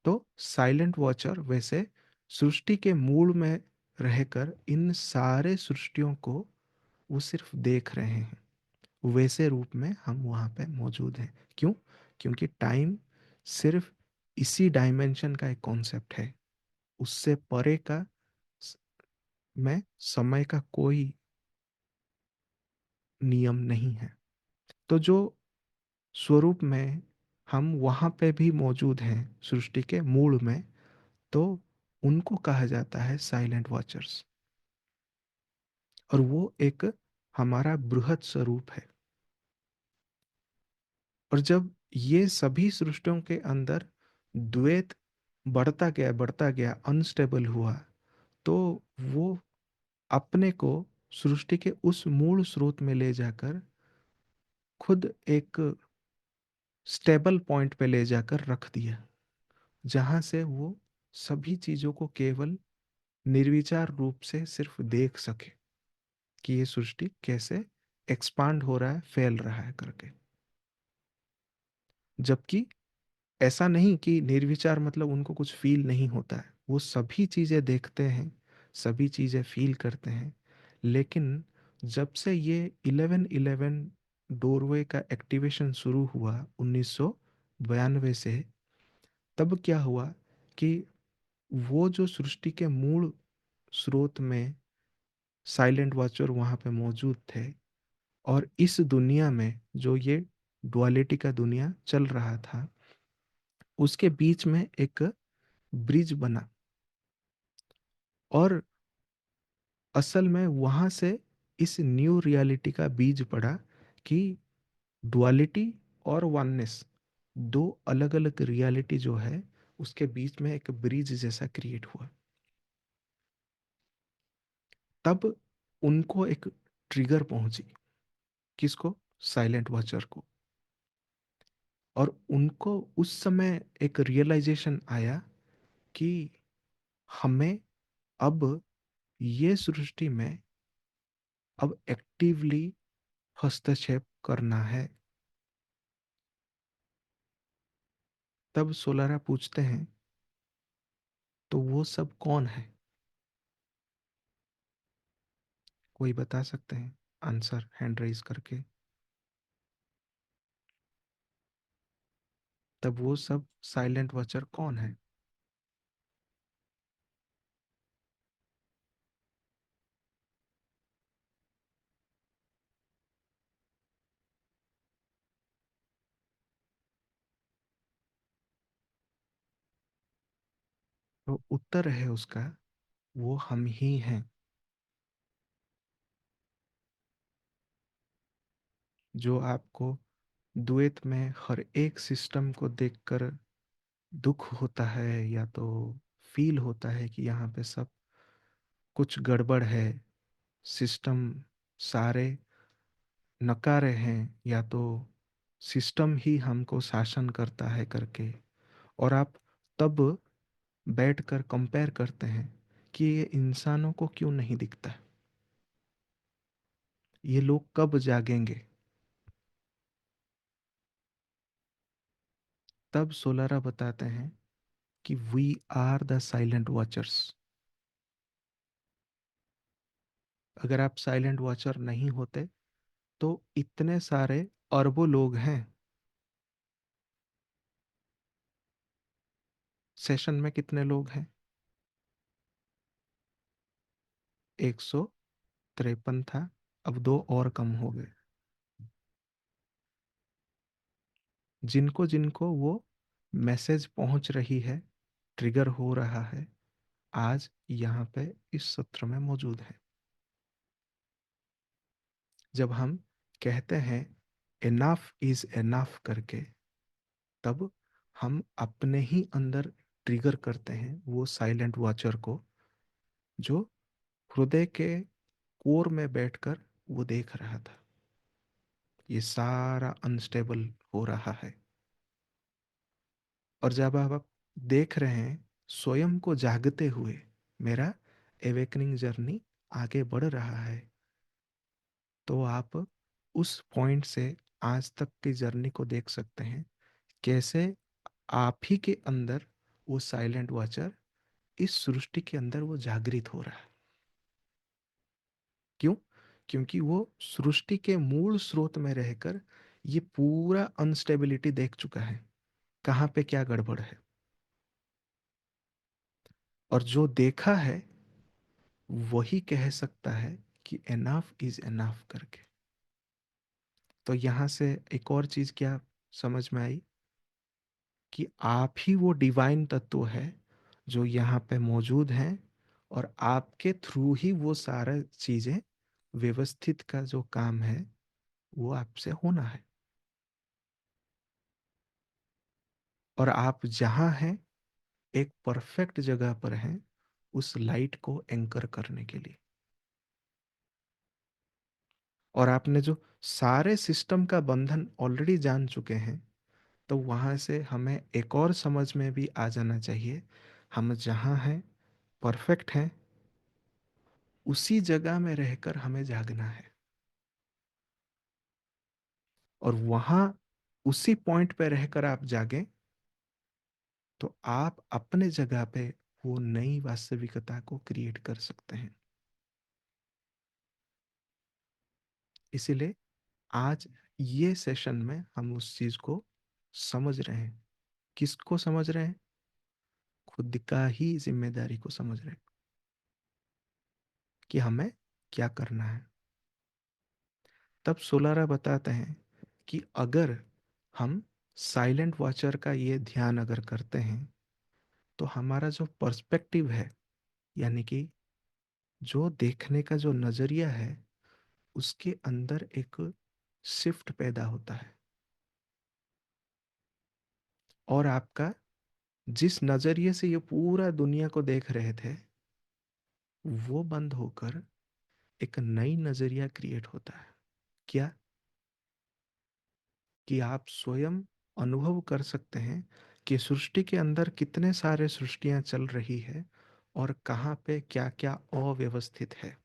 तो साइलेंट वॉचर वैसे सृष्टि के मूल में रहकर इन सारे सृष्टियों को वो सिर्फ देख रहे हैं, वैसे रूप में हम वहाँ पे मौजूद हैं। क्यों? क्योंकि टाइम सिर्फ इसी डायमेंशन का एक कॉन्सेप्ट है, उससे परे का स- में समय का कोई नियम नहीं है। तो जो स्वरूप में हम वहाँ पे भी मौजूद हैं सृष्टि के मूल में, तो उनको कहा जाता है साइलेंट वॉचर्स। और वो एक हमारा बृहत स्वरूप है। और जब ये सभी सृष्टियों के अंदर द्वैत बढ़ता गया, अनस्टेबल हुआ, तो वो अपने को सृष्टि के उस मूल स्रोत में ले जाकर खुद एक स्टेबल पॉइंट पे ले जाकर रख दिया, जहां से वो सभी चीजों को केवल निर्विचार रूप से सिर्फ देख सके कि ये सृष्टि कैसे एक्सपांड हो रहा है, फैल रहा है करके। जबकि ऐसा नहीं कि निर्विचार मतलब उनको कुछ फील नहीं होता है, वो सभी चीज़ें देखते हैं, सभी चीज़ें फील करते हैं। लेकिन जब से ये 1111 डोरवे का एक्टिवेशन शुरू हुआ 1992 से, तब क्या हुआ कि वो जो सृष्टि के मूल स्रोत में साइलेंट वॉचर वहाँ पे मौजूद थे, और इस दुनिया में जो ये डुअलिटी का दुनिया चल रहा था, उसके बीच में एक ब्रिज बना, और असल में वहां से इस न्यू रियलिटी का बीज पड़ा कि डुअलिटी और वननेस, दो अलग अलग रियलिटी जो है उसके बीच में एक ब्रिज जैसा क्रिएट हुआ। तब उनको एक ट्रिगर पहुंची। किसको? साइलेंट वॉचर को। और उनको उस समय एक रियलाइजेशन आया कि हमें अब ये सृष्टि में अब एक्टिवली हस्तक्षेप करना है। तब सोलारा पूछते हैं, तो वो सब कौन है? कोई बता सकते हैं आंसर हैंड रेज करके? तब वो सब साइलेंट वॉचर कौन है? तो उत्तर है उसका, वो हम ही हैं। जो आपको द्वैत में हर एक सिस्टम को देखकर दुख होता है, या तो फील होता है कि यहाँ पे सब कुछ गड़बड़ है, सिस्टम सारे नकारे हैं, या तो सिस्टम ही हमको शासन करता है करके। और आप तब बैठकर कंपेयर करते हैं कि ये इंसानों को क्यों नहीं दिखता, ये लोग कब जागेंगे। तब सोलारा बताते हैं कि we are the silent watchers. अगर आप साइलेंट वॉचर नहीं होते तो इतने सारे अरबों लोग हैं। सेशन में कितने लोग हैं? 153 था, अब दो और कम हो गए। जिनको जिनको वो मैसेज पहुंच रही है, ट्रिगर हो रहा है, आज यहाँ पे इस सत्र में मौजूद है। जब हम कहते हैं इनफ इज इनफ करके, तब हम अपने ही अंदर ट्रिगर करते हैं वो साइलेंट वॉचर को, जो हृदय के कोर में बैठकर वो देख रहा था ये सारा अनस्टेबल हो रहा है। और जब आप देख रहे हैं स्वयं को जागते हुए, मेरा एवेकनिंग जर्नी आगे बढ़ रहा है, तो आप उस पॉइंट से आज तक की जर्नी को देख सकते हैं, कैसे आप ही के अंदर वो साइलेंट वॉचर इस सृष्टि के अंदर वो जागृत हो रहा है। क्यों? क्योंकि वो सृष्टि के मूल स्रोत में रहकर ये पूरा अनस्टेबिलिटी देख चुका है, कहाँ पे क्या गड़बड़ है। और जो देखा है वही कह सकता है कि एनाफ इज एनाफ करके। तो यहां से एक और चीज क्या समझ में आई, कि आप ही वो डिवाइन तत्व है जो यहाँ पे मौजूद हैं, और आपके थ्रू ही वो सारा चीजें व्यवस्थित का जो काम है वो आपसे होना है। और आप जहाँ हैं एक परफेक्ट जगह पर हैं उस लाइट को एंकर करने के लिए। और आपने जो सारे सिस्टम का बंधन ऑलरेडी जान चुके हैं, तो वहाँ से हमें एक और समझ में भी आ जाना चाहिए, हम जहाँ हैं परफेक्ट हैं, उसी जगह में रहकर हमें जागना है। और वहाँ उसी पॉइंट पे रहकर आप जागें, तो आप अपने जगह पे वो नई वास्तविकता को क्रिएट कर सकते हैं। इसीलिए आज ये सेशन में हम उस चीज को समझ रहे हैं। किसको समझ रहे हैं? खुद का ही जिम्मेदारी को समझ रहे हैं कि हमें क्या करना है। तब सोलारा बताते हैं कि अगर हम साइलेंट वॉचर का ये ध्यान अगर करते हैं, तो हमारा जो पर्सपेक्टिव है, यानी कि जो देखने का जो नजरिया है उसके अंदर एक शिफ्ट पैदा होता है, और आपका जिस नजरिए से ये पूरा दुनिया को देख रहे थे वो बंद होकर एक नई नजरिया क्रिएट होता है। क्या? कि आप स्वयं अनुभव कर सकते हैं कि सृष्टि के अंदर कितने सारे सृष्टियां चल रही है और कहाँ पे क्या क्या अव्यवस्थित है।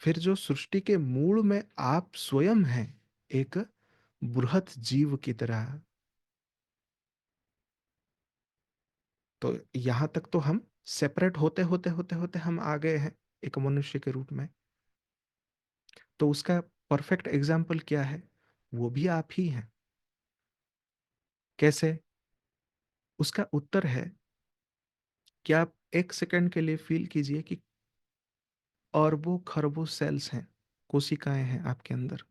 फिर जो सृष्टि के मूल में आप स्वयं हैं, एक बृहत जीव की तरह। तो यहां तक तो हम सेपरेट होते होते होते होते हम आ गए हैं एक मनुष्य के रूप में। तो उसका परफेक्ट एग्जाम्पल क्या है? वो भी आप ही हैं। कैसे? उसका उत्तर है कि आप एक सेकंड के लिए फील कीजिए कि अरबों खरबों सेल्स हैं, कोशिकाएं हैं आपके अंदर।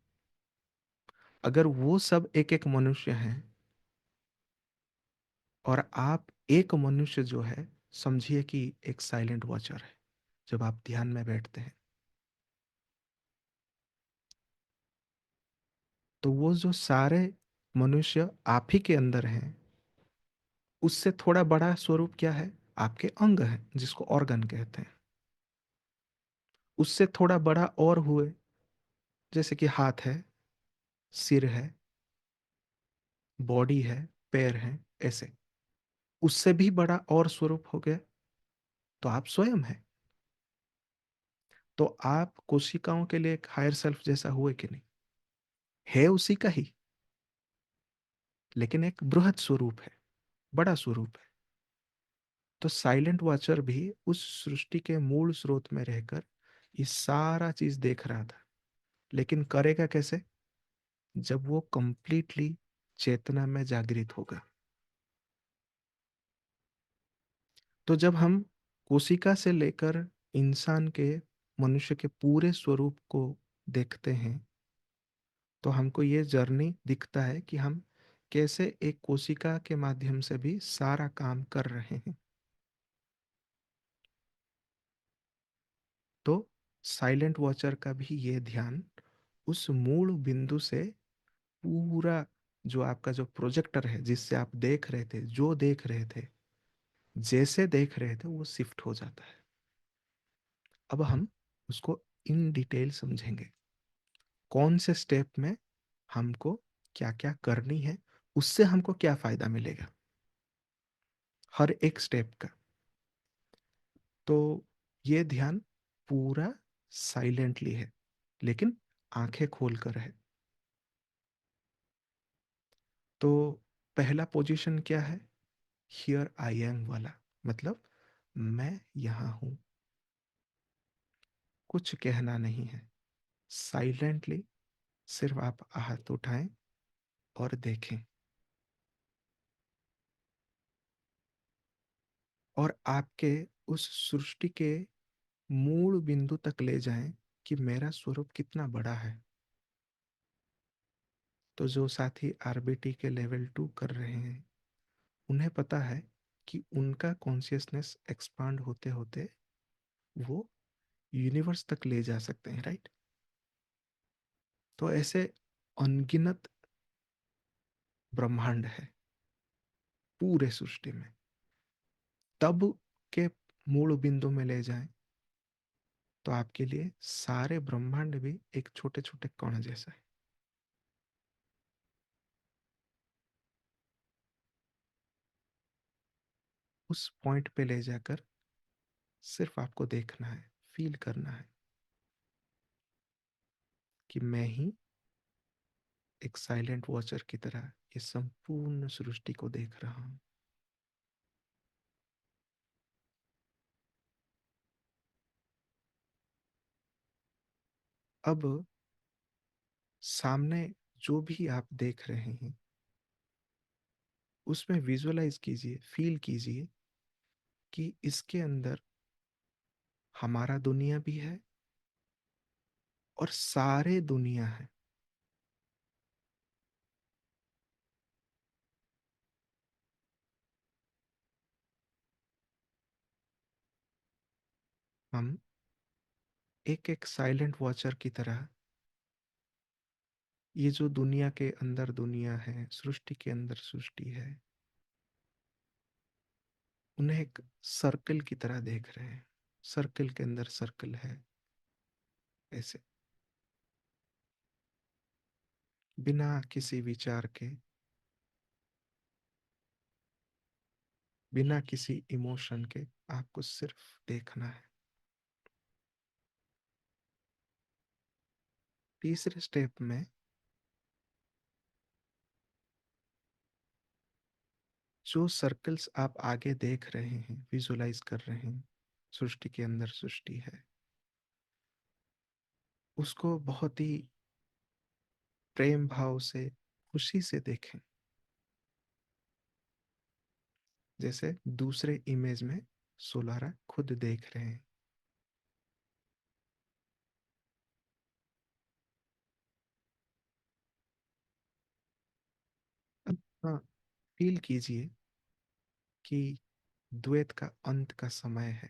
अगर वो सब एक एक मनुष्य हैं और आप एक मनुष्य जो है, समझिए कि एक साइलेंट वॉचर है जब आप ध्यान में बैठते हैं, तो वो जो सारे मनुष्य आप ही के अंदर हैं, उससे थोड़ा बड़ा स्वरूप क्या है? आपके अंग है जिसको ऑर्गन कहते हैं। उससे थोड़ा बड़ा और हुए, जैसे कि हाथ है, सिर है, बॉडी है, पैर है, ऐसे। उससे भी बड़ा और स्वरूप हो गया तो आप स्वयं हैं। तो आप कोशिकाओं के लिए एक हायर सेल्फ जैसा हुए कि नहीं? है उसी का ही, लेकिन एक बृहद स्वरूप है, बड़ा स्वरूप है। तो साइलेंट वॉचर भी उस सृष्टि के मूल स्रोत में रहकर ये सारा चीज देख रहा था। लेकिन करेगा कैसे? जब वो कंप्लीटली चेतना में जागृत होगा। तो जब हम कोशिका से लेकर इंसान के, मनुष्य के पूरे स्वरूप को देखते हैं, तो हमको ये जर्नी दिखता है कि हम कैसे एक कोशिका के माध्यम से भी सारा काम कर रहे हैं। तो साइलेंट वॉचर का भी ये ध्यान उस मूल बिंदु से पूरा, जो आपका जो प्रोजेक्टर है जिससे आप देख रहे थे, जो देख रहे थे, जैसे देख रहे थे, वो शिफ्ट हो जाता है। अब हम उसको इन डिटेल समझेंगे, कौन से स्टेप में हमको क्या क्या करनी है, उससे हमको क्या फायदा मिलेगा, हर एक स्टेप का। तो ये ध्यान पूरा साइलेंटली है, लेकिन आंखें खोल कर है। तो पहला पोजीशन क्या है? हियर आई एम वाला, मतलब मैं यहां हूं, कुछ कहना नहीं है, साइलेंटली सिर्फ आप हाथ उठाएं और देखें, और आपके उस सृष्टि के मूल बिंदु तक ले जाएं कि मेरा स्वरूप कितना बड़ा है। तो जो साथी आरबीटी के लेवल 2 कर रहे हैं, उन्हें पता है कि उनका कॉन्शियसनेस एक्सपांड होते होते वो यूनिवर्स तक ले जा सकते हैं, राइट? तो ऐसे अनगिनत ब्रह्मांड है पूरे सृष्टि में। तब के मूल बिंदु में ले जाएं तो आपके लिए सारे ब्रह्मांड भी एक छोटे छोटे कण जैसा है। उस पॉइंट पे ले जाकर सिर्फ आपको देखना है, फील करना है कि मैं ही एक साइलेंट वॉचर की तरह ये संपूर्ण सृष्टि को देख रहा हूं। अब सामने जो भी आप देख रहे हैं उसमें विजुअलाइज कीजिए, फील कीजिए कि इसके अंदर हमारा दुनिया भी है और सारे दुनिया है। हम एक एक साइलेंट वॉचर की तरह ये जो दुनिया के अंदर दुनिया है, सृष्टि के अंदर सृष्टि है, उन्हें एक सर्कल की तरह देख रहे हैं। सर्कल के अंदर सर्कल है, ऐसे, बिना किसी विचार के, बिना किसी इमोशन के, आपको सिर्फ देखना है। तीसरे स्टेप में जो सर्कल्स आप आगे देख रहे हैं, विजुलाइज कर रहे हैं, सृष्टि के अंदर सृष्टि है, उसको बहुत ही प्रेम भाव से, खुशी से देखें। जैसे दूसरे इमेज में सोलारा खुद देख रहे हैं। अब हाँ, फील कीजिए कि द्वैत का अंत का समय है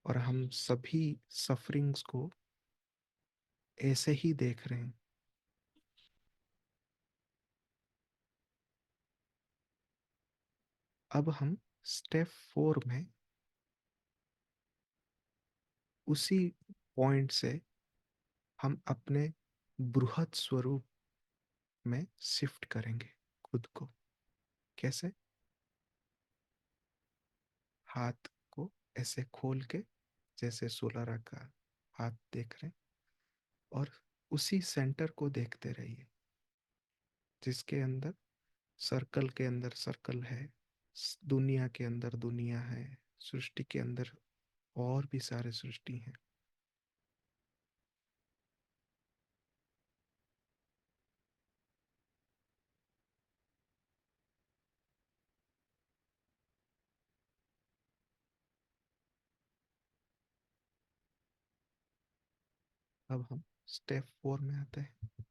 और हम सभी सफरिंग्स को ऐसे ही देख रहे हैं। अब हम स्टेप 4 में उसी पॉइंट से हम अपने बृहद स्वरूप में शिफ्ट करेंगे खुद को। कैसे? हाथ को ऐसे खोल के, जैसे सोलारा का हाथ देख रहे हैं, और उसी सेंटर को देखते रहिए जिसके अंदर, सर्कल के अंदर सर्कल है, दुनिया के अंदर दुनिया है, सृष्टि के अंदर और भी सारे सृष्टि हैं। अब हम स्टेप 4 में आते हैं।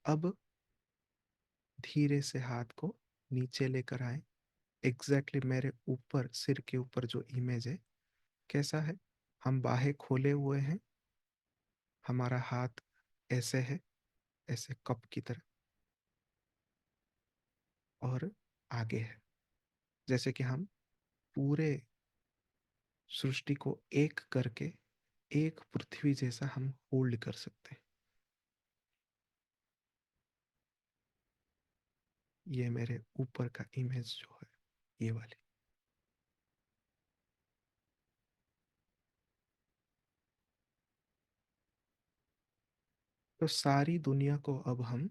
अब धीरे से हाथ को नीचे लेकर आए, एग्जैक्टली मेरे ऊपर, सिर के ऊपर जो इमेज है, कैसा है? हम बाहें खोले हुए हैं, हमारा हाथ ऐसे है, ऐसे कप की तरह, और आगे है, जैसे कि हम पूरे सृष्टि को एक करके एक पृथ्वी जैसा हम होल्ड कर सकते हैं। ये मेरे ऊपर का इमेज जो है, ये वाली। तो सारी दुनिया को अब हम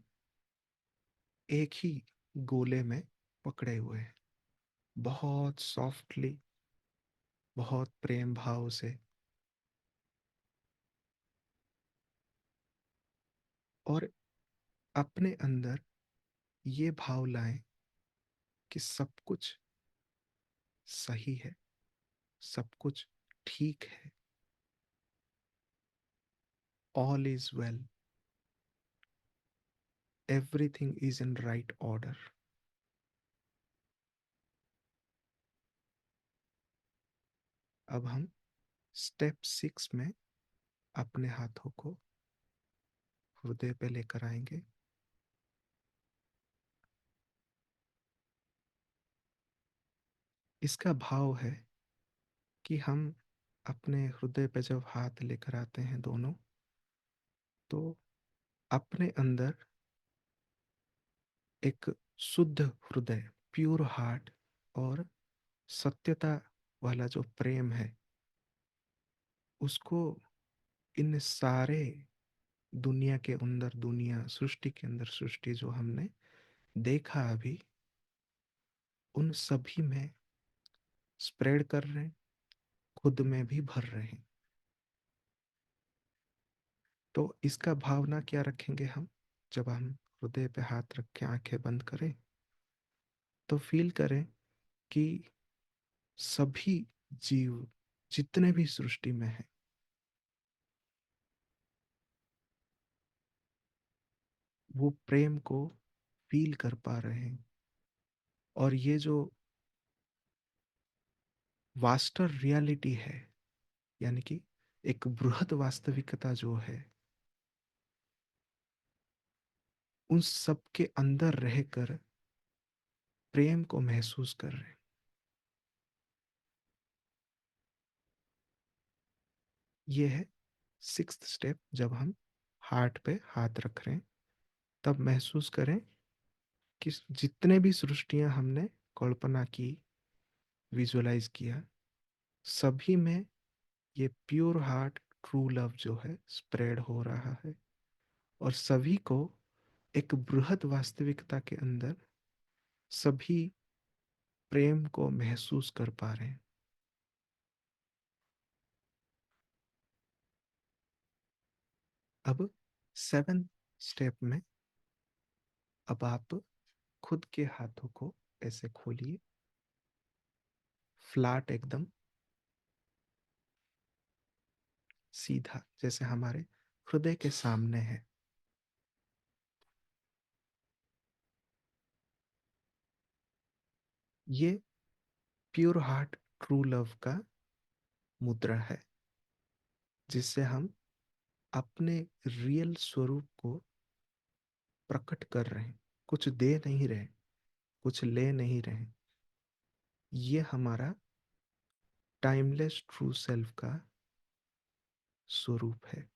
एक ही गोले में पकड़े हुए हैं, बहुत सॉफ्टली, बहुत प्रेम भाव से। और अपने अंदर ये भाव लाएं कि सब कुछ सही है, सब कुछ ठीक है, all is well, everything is in right order. अब हम स्टेप 6 में अपने हाथों को हृदय पे लेकर आएंगे। इसका भाव है कि हम अपने हृदय पे जब हाथ लेकर आते हैं दोनों, तो अपने अंदर एक शुद्ध हृदय, प्योर हार्ट, और सत्यता वाला जो प्रेम है, उसको इन सारे दुनिया के अंदर दुनिया, सृष्टि के अंदर सृष्टि जो हमने देखा अभी, उन सभी में स्प्रेड कर रहे हैं, खुद में भी भर रहे हैं। तो इसका भावना क्या रखेंगे हम? जब हम हृदय पे हाथ रख के आंखें बंद करें, तो फील करें कि सभी जीव जितने भी सृष्टि में हैं, वो प्रेम को फील कर पा रहे हैं। और ये जो वास्टर रियलिटी है, यानी कि एक बृहद वास्तविकता जो है, उन सब के अंदर रहकर प्रेम को महसूस कर रहे हैं। ये है सिक्स्थ स्टेप। जब हम हार्ट पे हाथ रख रहे हैं, तब महसूस करें कि जितने भी सृष्टियां हमने कल्पना की, विजुअलाइज किया, सभी में ये प्योर हार्ट ट्रू लव जो है स्प्रेड हो रहा है, और सभी को एक बृहद वास्तविकता के अंदर सभी प्रेम को महसूस कर पा रहे हैं। अब सेवन स्टेप में, अब आप खुद के हाथों को ऐसे खोलिए, फ्लैट एकदम सीधा, जैसे हमारे हृदय के सामने है। ये प्योर हार्ट ट्रू लव का मुद्रा है, जिससे हम अपने रियल स्वरूप को प्रकट कर रहे हैं। कुछ दे नहीं रहे, कुछ ले नहीं रहे। ये हमारा टाइमलेस ट्रू सेल्फ का स्वरूप है।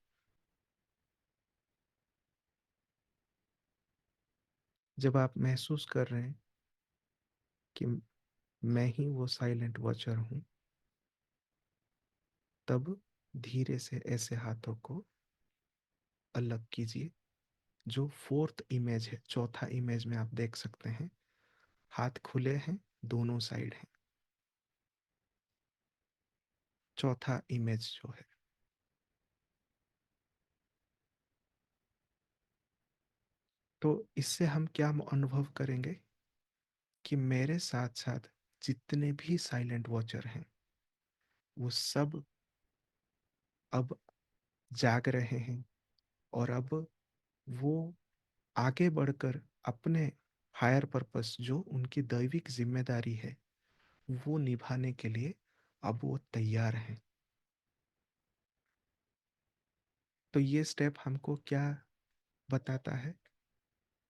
जब आप महसूस कर रहे हैं कि मैं ही वो साइलेंट वॉचर हूं, तब धीरे से ऐसे हाथों को अलग कीजिए। जो फोर्थ इमेज है, चौथा इमेज में आप देख सकते हैं, हाथ खुले हैं, दोनों साइड हैं। चौथा इमेज जो है, तो इससे हम क्या अनुभव करेंगे कि मेरे साथ साथ जितने भी साइलेंट वॉचर हैं, वो सब अब जाग रहे हैं, और अब वो आगे बढ़कर अपने हायर पर्पस, जो उनकी दैविक जिम्मेदारी है, वो निभाने के लिए अब वो तैयार हैं। तो ये स्टेप हमको क्या बताता है?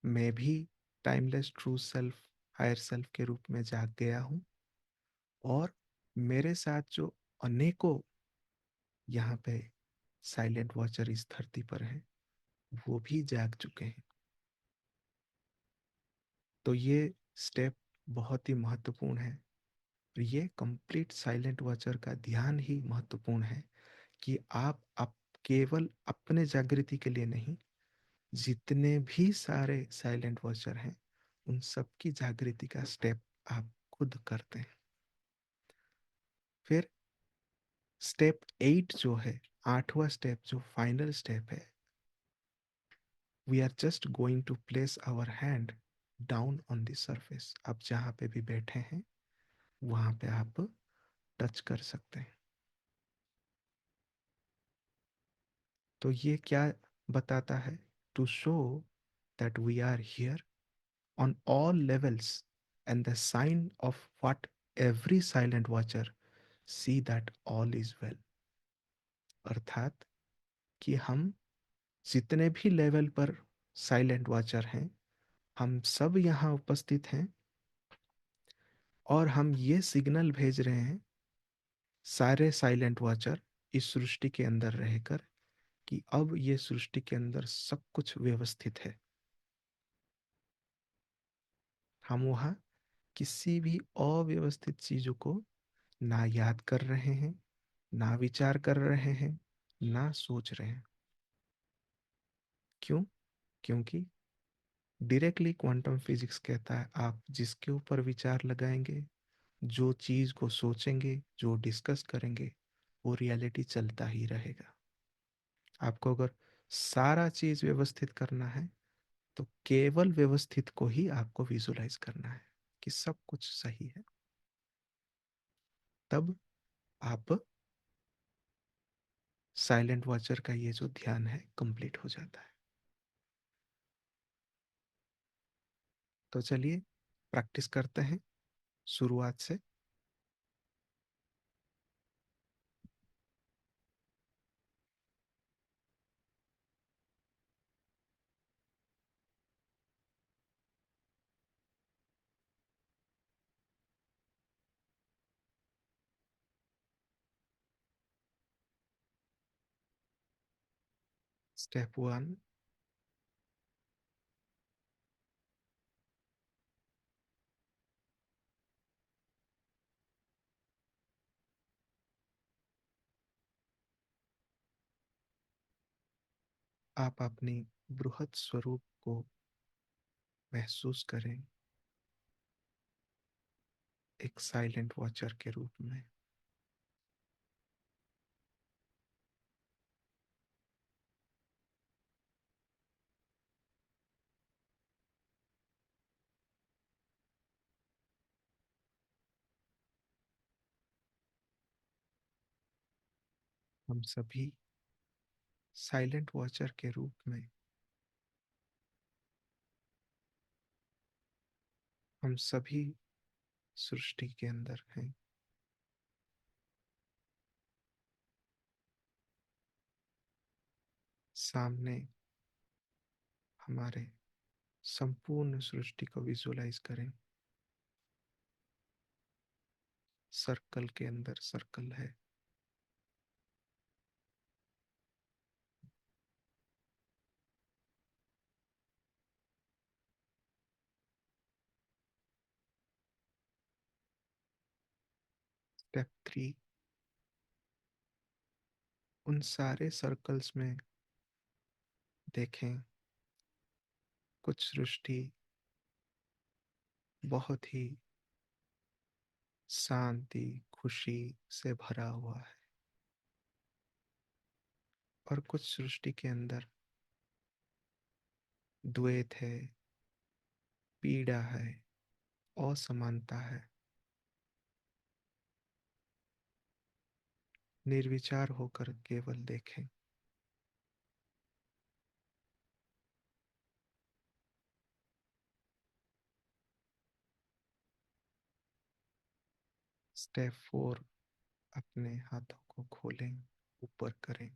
मैं भी timeless true self, higher self के रूप में जाग गया हूँ, और मेरे साथ जो अनेकों यहाँ पे साइलेंट वॉचर इस धरती पर हैं, वो भी जाग चुके हैं। तो ये स्टेप बहुत ही महत्वपूर्ण है। ये कंप्लीट साइलेंट वॉचर का ध्यान ही महत्वपूर्ण है, कि आप केवल अपने जागृति के लिए नहीं, जितने भी सारे साइलेंट वॉचर हैं, उन सबकी जागृति का स्टेप आप खुद करते हैं। फिर स्टेप 8 जो है, आठवां स्टेप, जो फाइनल स्टेप है, we are just going to place our hand down on the surface. आप जहाँ पे भी बैठे हैं, वहाँ पे आप टच कर सकते हैं। तो ये क्या बताता है? To show that we are here on all levels, and the sign of what every silent watcher see that all is well। अर्थात कि हम जितने भी लेवल पर साइलेंट वॉचर हैं, हम सब यहाँ उपस्थित हैं, और हम ये सिग्नल भेज रहे हैं सारे साइलेंट वॉचर इस सृष्टि के अंदर रहकर, कि अब ये सृष्टि के अंदर सब कुछ व्यवस्थित है। हम वहाँ किसी भी अव्यवस्थित चीजों को ना याद कर रहे हैं, ना विचार कर रहे हैं, ना सोच रहे हैं। क्यों? क्योंकि डायरेक्टली क्वांटम फिजिक्स कहता है, आप जिसके ऊपर विचार लगाएंगे, जो चीज को सोचेंगे, जो डिस्कस करेंगे, वो रियलिटी चलता ही रहेगा। आपको अगर सारा चीज व्यवस्थित करना है, तो केवल व्यवस्थित को ही आपको विजुलाइज करना है कि सब कुछ सही है। तब आप साइलेंट वॉचर का ये जो ध्यान है कंप्लीट हो जाता है। तो चलिए प्रैक्टिस करते हैं शुरुआत से। स्टेप वन, आप अपनी बृहद स्वरूप को महसूस करें एक साइलेंट वॉचर के रूप में। हम सभी साइलेंट वॉचर के रूप में, हम सभी सृष्टि के अंदर हैं। सामने हमारे संपूर्ण सृष्टि को विजुलाइज करें। सर्कल के अंदर सर्कल है। स्टेप थ्री, उन सारे सर्कल्स में देखें कुछ सृष्टि बहुत ही शांति, खुशी से भरा हुआ है, और कुछ सृष्टि के अंदर द्वैत है, पीड़ा है, असमानता है। निर्विचार होकर केवल देखें। स्टेप फोर, अपने हाथों को खोलें, ऊपर करें।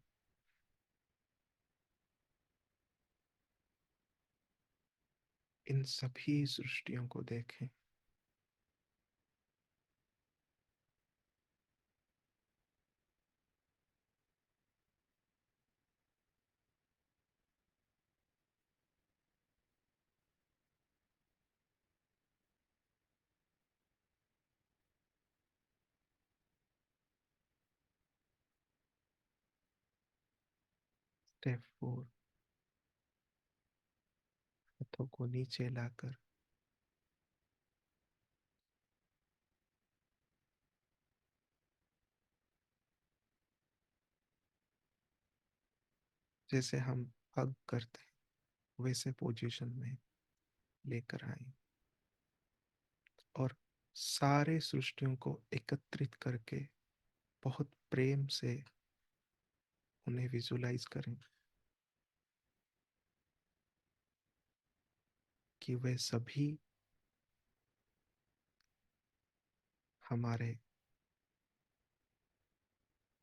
इन सभी सृष्टियों को देखें। स्टेप फोर, हाथों को नीचे लाकर जैसे हम हग करते हैं वैसे पोजीशन में लेकर आए, और सारे सृष्टियों को एकत्रित करके बहुत प्रेम से उन्हें विजुलाइज करें कि वे सभी हमारे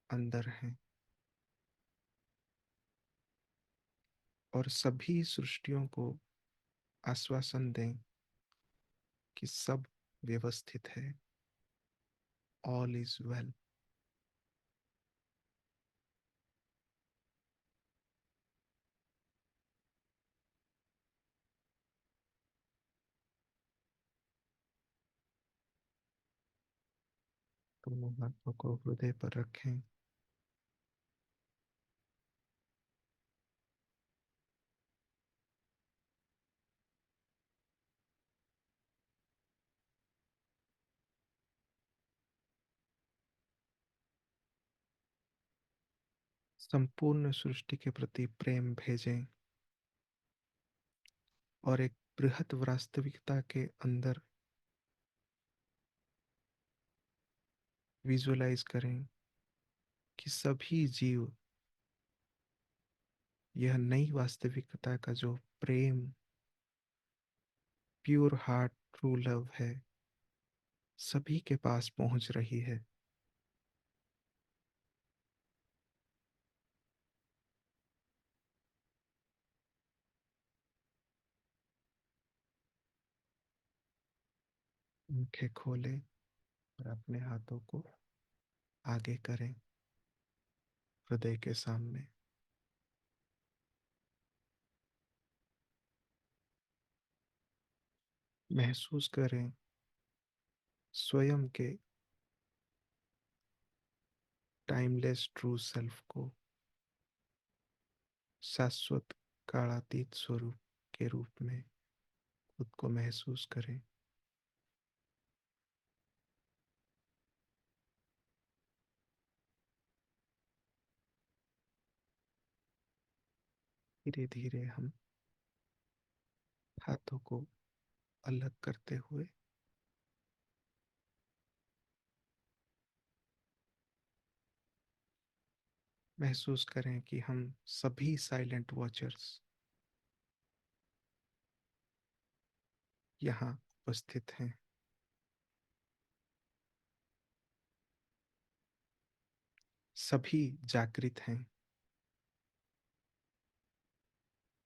अंदर हैं, और सभी सृष्टियों को आश्वासन दें कि सब व्यवस्थित है। All is well. दोनों हाथों को हृदय पर रखें। संपूर्ण सृष्टि के प्रति प्रेम भेजें, और एक बृहत वास्तविकता के अंदर विजुलाइज करें कि सभी जीव यह नई वास्तविकता का जो प्रेम, प्योर हार्ट ट्रू लव है, सभी के पास पहुंच रही है। आंखें खोलें और अपने हाथों को आगे करें हृदय के सामने। महसूस करें स्वयं के टाइमलेस ट्रू सेल्फ को शाश्वत कालातीत स्वरूप के रूप में खुद को महसूस करें। धीरे धीरे हम हाथों को अलग करते हुए महसूस करें कि हम सभी साइलेंट वॉचर्स यहाँ उपस्थित हैं। सभी जागृत हैं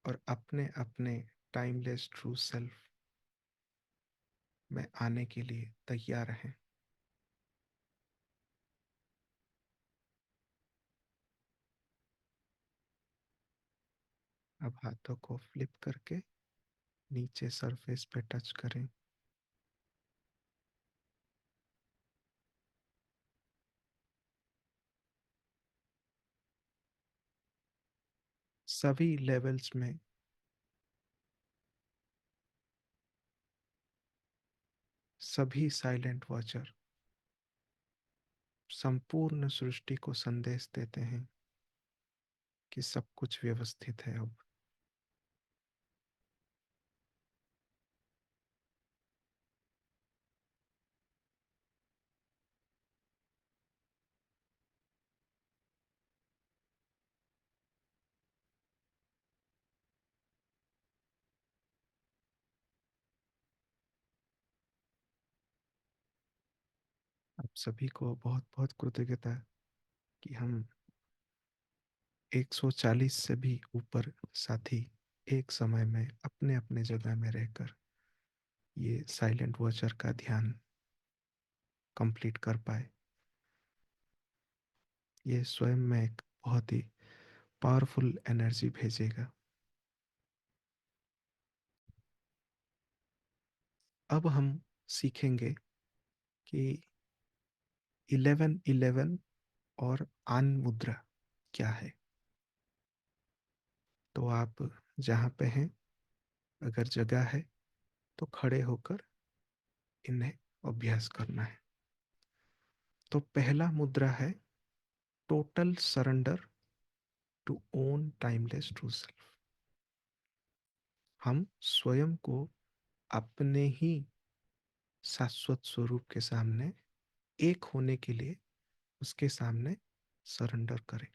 और अपने अपने टाइमलेस ट्रू सेल्फ में आने के लिए तैयार हैं। अब हाथों को फ्लिप करके नीचे सरफेस पे टच करें। सभी लेवल्स में सभी साइलेंट वॉचर संपूर्ण सृष्टि को संदेश देते हैं कि सब कुछ व्यवस्थित है। अब आप सभी को बहुत बहुत कृतज्ञता कि हम 140 से भी ऊपर साथी एक समय में अपने अपने जगह में रहकर ये साइलेंट वॉचर का ध्यान कंप्लीट कर पाए। ये स्वयं में एक बहुत ही पावरफुल एनर्जी भेजेगा। अब हम सीखेंगे कि 1111 और आन मुद्रा क्या है। तो आप जहाँ पे हैं, अगर जगह है तो खड़े होकर इन्हें अभ्यास करना है। तो पहला मुद्रा है total surrender to own timeless true self. हम स्वयं को अपने ही शाश्वत स्वरूप के सामने एक होने के लिए उसके सामने सरेंडर करें।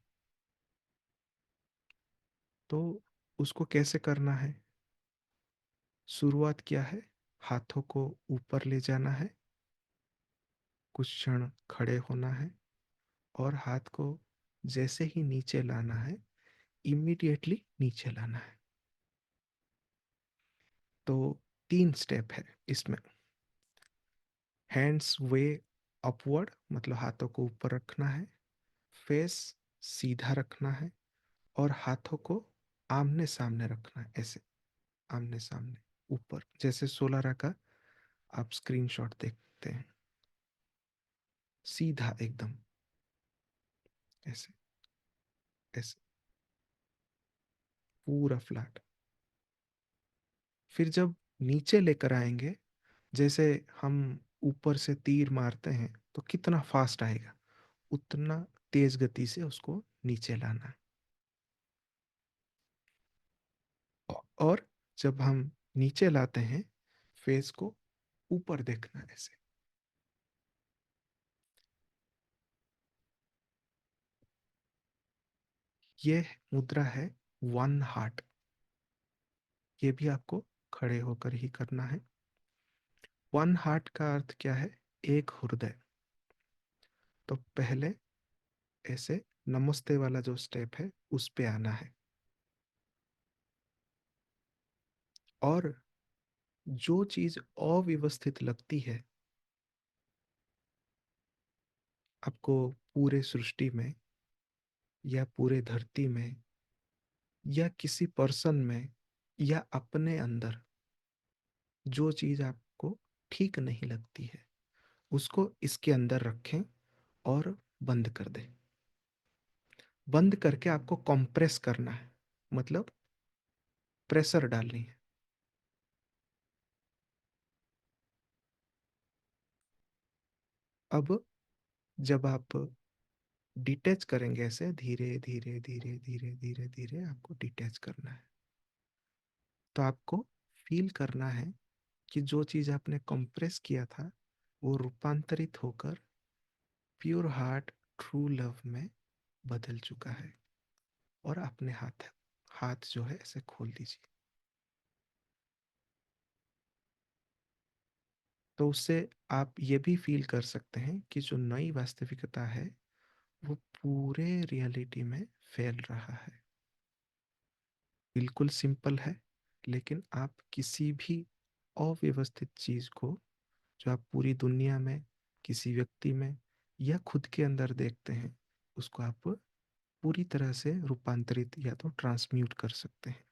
तो उसको कैसे करना है? शुरुआत क्या है? हाथों को ऊपर ले जाना है, कुछ क्षण खड़े होना है और हाथ को जैसे ही नीचे लाना है इमीडिएटली नीचे लाना है। तो 3 स्टेप है इसमें। हैंड्स वे अपवर्ड मतलब हाथों को ऊपर रखना है, फेस सीधा रखना है और हाथों को आमने सामने रखना है, ऐसे आमने सामने ऊपर, जैसे सोलारा का आप स्क्रीनशॉट देखते हैं, सीधा एकदम ऐसे ऐसे पूरा फ्लैट। फिर जब नीचे लेकर आएंगे, जैसे हम ऊपर से तीर मारते हैं तो कितना फास्ट आएगा, उतना तेज गति से उसको नीचे लाना है। और जब हम नीचे लाते हैं, फेस को ऊपर देखना है ऐसे। ये मुद्रा है वन हार्ट। ये भी आपको खड़े होकर ही करना है। वन हार्ट का अर्थ क्या है? एक हृदय। तो पहले ऐसे नमस्ते वाला जो स्टेप है उस पे आना है और जो चीज अव्यवस्थित लगती है आपको पूरे सृष्टि में या पूरे धरती में या किसी पर्सन में या अपने अंदर, जो चीज़ आपको ठीक नहीं लगती है उसको इसके अंदर रखें और बंद कर दें। बंद करके आपको कंप्रेस करना है, मतलब प्रेशर डालनी है। अब जब आप डिटैच करेंगे ऐसे धीरे धीरे धीरे धीरे धीरे धीरे आपको डिटैच करना है, तो आपको फील करना है कि जो चीज़ आपने कंप्रेस किया था वो रूपांतरित होकर प्योर हार्ट ट्रू लव में बदल चुका है। और अपने हाथ हाथ जो है ऐसे खोल दीजिए। तो उससे आप ये भी फील कर सकते हैं कि जो नई वास्तविकता है वो पूरे रियलिटी में फैल रहा है। बिल्कुल सिंपल है, लेकिन आप किसी भी अव्यवस्थित चीज को जो आप पूरी दुनिया में किसी व्यक्ति में या खुद के अंदर देखते हैं उसको आप पूरी तरह से रूपांतरित या तो ट्रांसम्यूट कर सकते हैं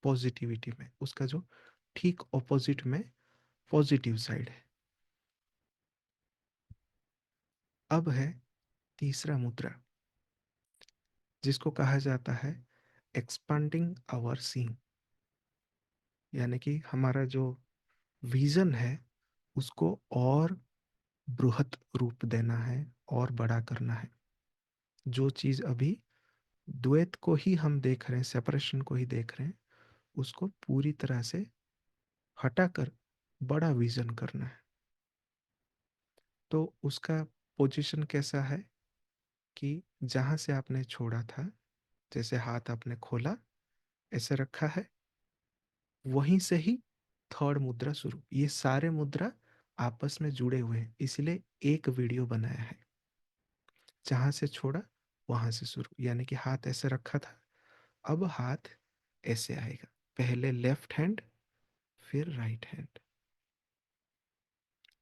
पॉजिटिविटी में, उसका जो ठीक ऑपोजिट में पॉजिटिव साइड है। अब है तीसरा मुद्रा, जिसको कहा जाता है एक्सपांडिंग आवर सीइंग, यानी कि हमारा जो विजन है उसको और बृहत रूप देना है और बड़ा करना है। जो चीज अभी द्वैत को ही हम देख रहे हैं, सेपरेशन को ही देख रहे हैं, उसको पूरी तरह से हटाकर बड़ा विजन करना है। तो उसका पोजीशन कैसा है कि जहां से आपने छोड़ा था, जैसे हाथ आपने खोला ऐसे रखा है, वहीं से ही थर्ड मुद्रा शुरू। ये सारे मुद्रा आपस में जुड़े हुए हैं, इसलिए एक वीडियो बनाया है। जहां से छोड़ा वहां से शुरू, यानी कि हाथ ऐसे रखा था, अब हाथ ऐसे आएगा। पहले लेफ्ट हैंड, फिर राइट हैंड।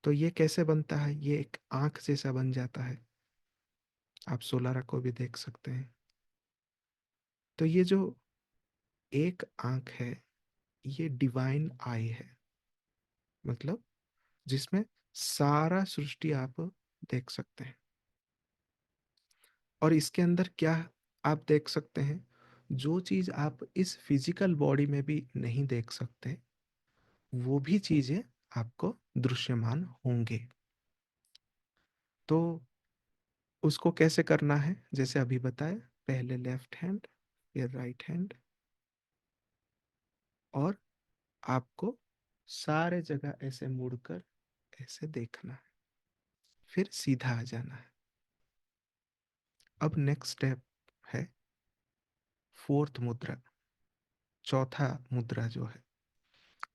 तो ये कैसे बनता है, ये एक आंख जैसा बन जाता है। आप सोलारा को भी देख सकते हैं। तो ये जो एक आंख है ये डिवाइन आई है, मतलब जिसमें सारा सृष्टि आप देख सकते हैं। और इसके अंदर क्या आप देख सकते हैं, जो चीज आप इस फिजिकल बॉडी में भी नहीं देख सकते वो भी चीजें आपको दृश्यमान होंगे। तो उसको कैसे करना है, जैसे अभी बताया, पहले लेफ्ट हैंड फिर राइट हैंड, और आपको सारे जगह ऐसे मुड़कर ऐसे देखना है, फिर सीधा आ जाना है। अब नेक्स्ट स्टेप है फोर्थ मुद्रा, चौथा मुद्रा जो है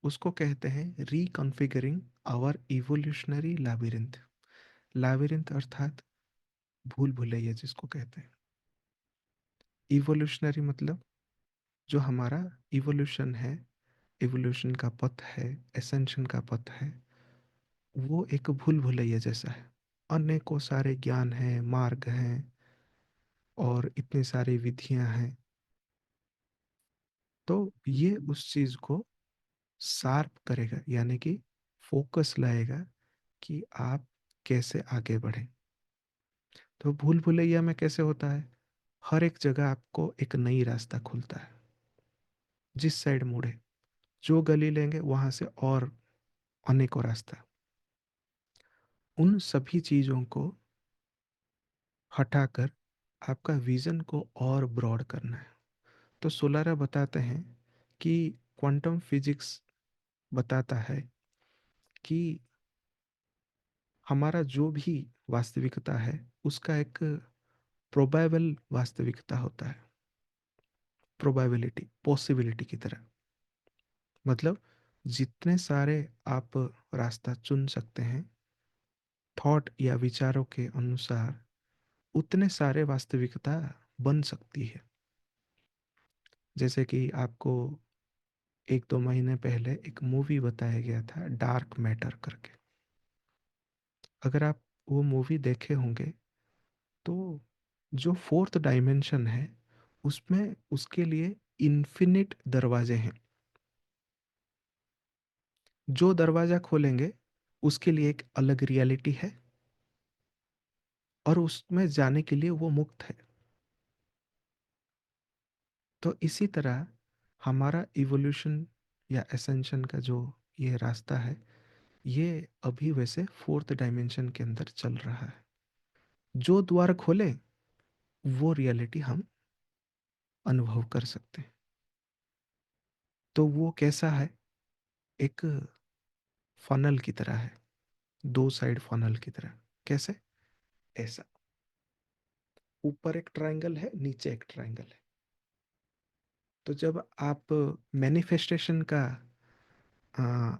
उसको कहते हैं रिकॉन्फ़िगरिंग आवर इवोल्यूशनरी लैबिरिंथ। लैबिरिंथ अर्थात भूल भुलैया जिसको कहते हैं। इवोल्यूशनरी मतलब जो हमारा इवोल्यूशन है, इवोल्यूशन का पथ है, एसेंशन का पथ है, वो एक भूल भुलैया जैसा है। अनेकों सारे ज्ञान हैं, मार्ग हैं और इतनी सारी विधियां हैं। तो ये उस चीज को शार्प करेगा, यानी कि फोकस लाएगा कि आप कैसे आगे बढ़ें। तो भूल भुलैया में कैसे होता है, हर एक जगह आपको एक नई रास्ता खुलता है। जिस साइड मुड़े, जो गली लेंगे वहां से और अनेकों रास्ता। उन सभी चीजों को हटाकर आपका विजन को और ब्रॉड करना है। तो सोलारा बताते हैं कि क्वांटम फिजिक्स बताता है कि हमारा जो भी वास्तविकता है उसका एक प्रोबेबल वास्तविकता होता है, प्रोबेबिलिटी पॉसिबिलिटी की तरह। मतलब जितने सारे आप रास्ता चुन सकते हैं थॉट या विचारों के अनुसार, उतने सारे वास्तविकता बन सकती है। जैसे कि आपको 1-2 महीने पहले एक मूवी बताया गया था डार्क मैटर करके। अगर आप वो मूवी देखे होंगे तो जो फोर्थ डायमेंशन है उसमें उसके लिए इन्फिनिट दरवाजे हैं। जो दरवाजा खोलेंगे उसके लिए एक अलग रियलिटी है, और उसमें जाने के लिए वो मुक्त है। तो इसी तरह हमारा इवोल्यूशन या एसेंशन का जो ये रास्ता है, ये अभी वैसे फोर्थ डायमेंशन के अंदर चल रहा है। जो द्वार खोले वो रियलिटी हम अनुभव कर सकते हैं। तो वो कैसा है? एक फनल की तरह है, दो साइड फनल की तरह। कैसे? ऐसा, ऊपर एक ट्रायंगल है, नीचे एक ट्रायंगल है। तो जब आप मैनिफेस्टेशन का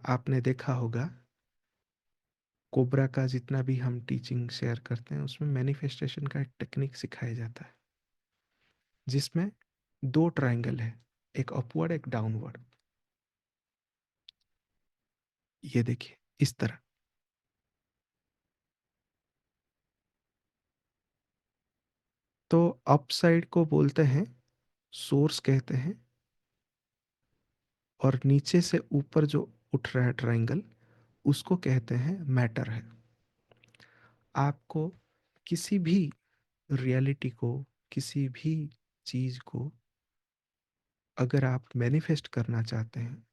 आपने देखा होगा, कोबरा का जितना भी हम टीचिंग शेयर करते हैं उसमें मैनिफेस्टेशन का एक टेक्निक सिखाया जाता है, जिसमें दो ट्रायंगल है, एक अपवर्ड एक डाउनवर्ड। ये देखिए इस तरह। तो अप साइड को बोलते हैं सोर्स कहते हैं, और नीचे से ऊपर जो उठ रहा है ट्रायंगल, उसको कहते हैं मैटर है। आपको किसी भी रियलिटी को, किसी भी चीज को अगर आप मैनिफेस्ट करना चाहते हैं,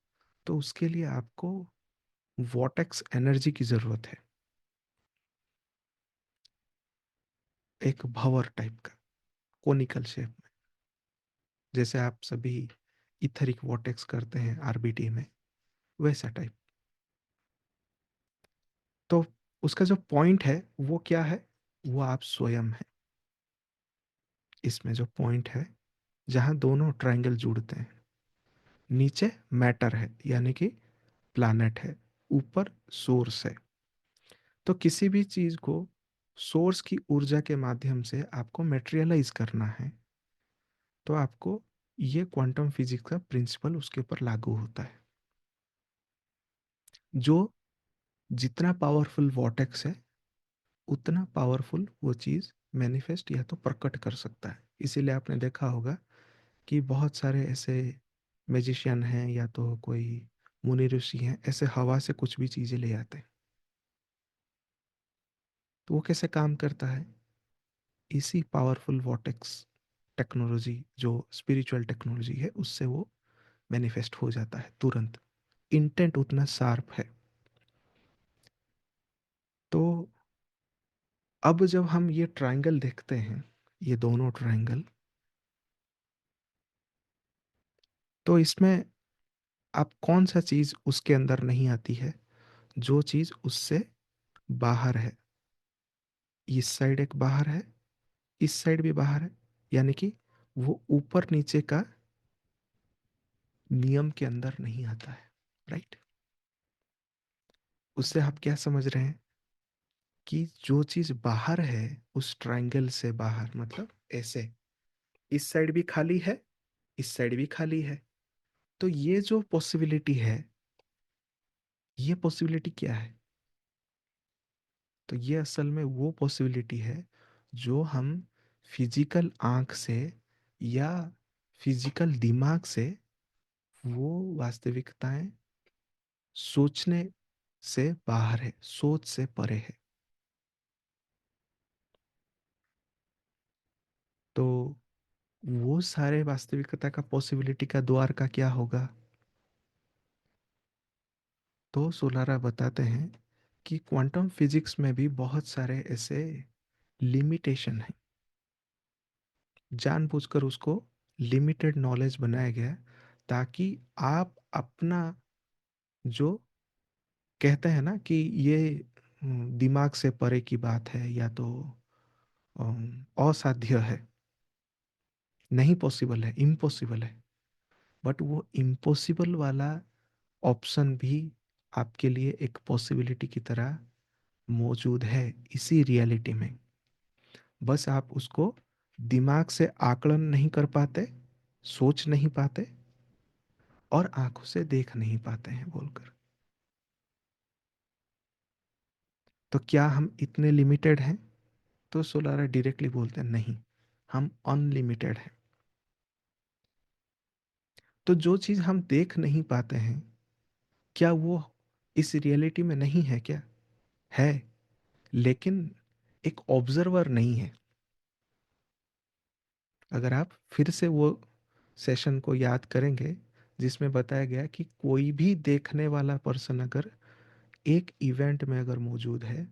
तो उसके लिए आपको वॉटेक्स एनर्जी की जरूरत है, एक भंवर टाइप का, कोनिकल शेप में, जैसे आप सभी इथरिक वॉटेक्स करते हैं आरबीटी में, वैसा टाइप। तो उसका जो पॉइंट है वो क्या है? वो आप स्वयं है। इसमें जो पॉइंट है जहां दोनों ट्रायंगल जुड़ते हैं, नीचे मैटर है यानी कि प्लैनेट है, ऊपर सोर्स है। तो किसी भी चीज को सोर्स की ऊर्जा के माध्यम से आपको मेटेरियलाइज करना है, तो आपको ये क्वांटम फिजिक्स का प्रिंसिपल उसके ऊपर लागू होता है। जो जितना पावरफुल वॉटेक्स है, उतना पावरफुल वो चीज मैनिफेस्ट या तो प्रकट कर सकता है। इसीलिए आपने देखा होगा कि बहुत सारे ऐसे मैजिशियन हैं या तो कोई मुनि ऋषि हैं, ऐसे हवा से कुछ भी चीजें ले आते हैं। तो वो कैसे काम करता है? इसी पावरफुल वॉटेक्स टेक्नोलॉजी, जो स्पिरिचुअल टेक्नोलॉजी है, उससे वो मैनिफेस्ट हो जाता है तुरंत। इंटेंट उतना शार्प है। तो अब जब हम ये ट्रायंगल देखते हैं, ये दोनों ट्रायंगल, तो इसमें आप कौन सा चीज उसके अंदर नहीं आती है? जो चीज उससे बाहर है। इस साइड एक बाहर है, इस साइड भी बाहर है, यानी कि वो ऊपर नीचे का नियम के अंदर नहीं आता है। राइट? उससे आप क्या समझ रहे हैं? कि जो चीज बाहर है, उस ट्रायंगल से बाहर, मतलब ऐसे, इस साइड भी खाली है, इस साइड भी खाली है। तो ये जो पॉसिबिलिटी है, ये पॉसिबिलिटी क्या है? तो ये असल में वो पॉसिबिलिटी है जो हम फिजिकल आंख से या फिजिकल दिमाग से, वो वास्तविकताएं सोचने से बाहर है, सोच से परे है। तो वो सारे वास्तविकता का पॉसिबिलिटी का द्वार का क्या होगा? तो सोलारा बताते हैं कि क्वांटम फिजिक्स में भी बहुत सारे ऐसे लिमिटेशन हैं। जानबूझकर उसको लिमिटेड नॉलेज बनाया गया है, ताकि आप अपना, जो कहते हैं ना कि ये दिमाग से परे की बात है या तो असाध्य है, नहीं पॉसिबल है, इम्पॉसिबल है, बट वो इम्पॉसिबल वाला ऑप्शन भी आपके लिए एक पॉसिबिलिटी की तरह मौजूद है इसी रियलिटी में। बस आप उसको दिमाग से आकलन नहीं कर पाते, सोच नहीं पाते, और आंखों से देख नहीं पाते हैं बोलकर। तो क्या हम इतने लिमिटेड हैं? तो सोलारा डायरेक्टली बोलते हैं नहीं, हम अनलिमिटेड हैं। तो जो चीज हम देख नहीं पाते हैं, क्या वो इस रियलिटी में नहीं है क्या? है, लेकिन एक ऑब्जर्वर नहीं है। अगर आप फिर से वो सेशन को याद करेंगे जिसमें बताया गया कि कोई भी देखने वाला पर्सन अगर एक इवेंट में अगर मौजूद है,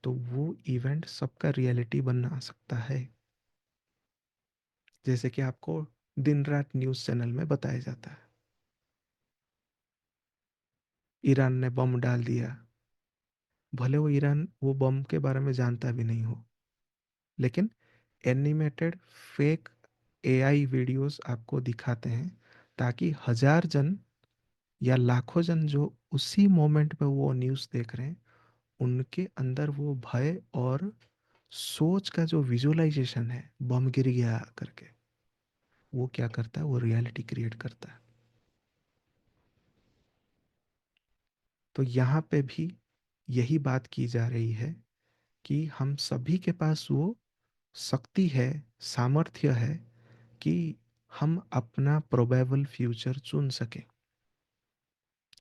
तो वो इवेंट सबका रियलिटी बना सकता है। जैसे कि आपको दिन रात न्यूज़ चैनल में बताया जाता है, ईरान ने बम डाल दिया। भले वो ईरान वो बम के बारे में जानता भी नहीं हो, लेकिन एनिमेटेड फेक एआई वीडियोस आपको दिखाते हैं, ताकि हजार जन या लाखों जन जो उसी मोमेंट में वो न्यूज़ देख रहे हैं, उनके अंदर वो भय और सोच का जो विजुअलाइजेशन है बम गिर गया करके, वो क्या करता है, वो रियलिटी क्रिएट करता है। तो यहाँ पे भी यही बात की जा रही है कि हम सभी के पास वो शक्ति है, सामर्थ्य है कि हम अपना प्रोबेबल फ्यूचर चुन सकें।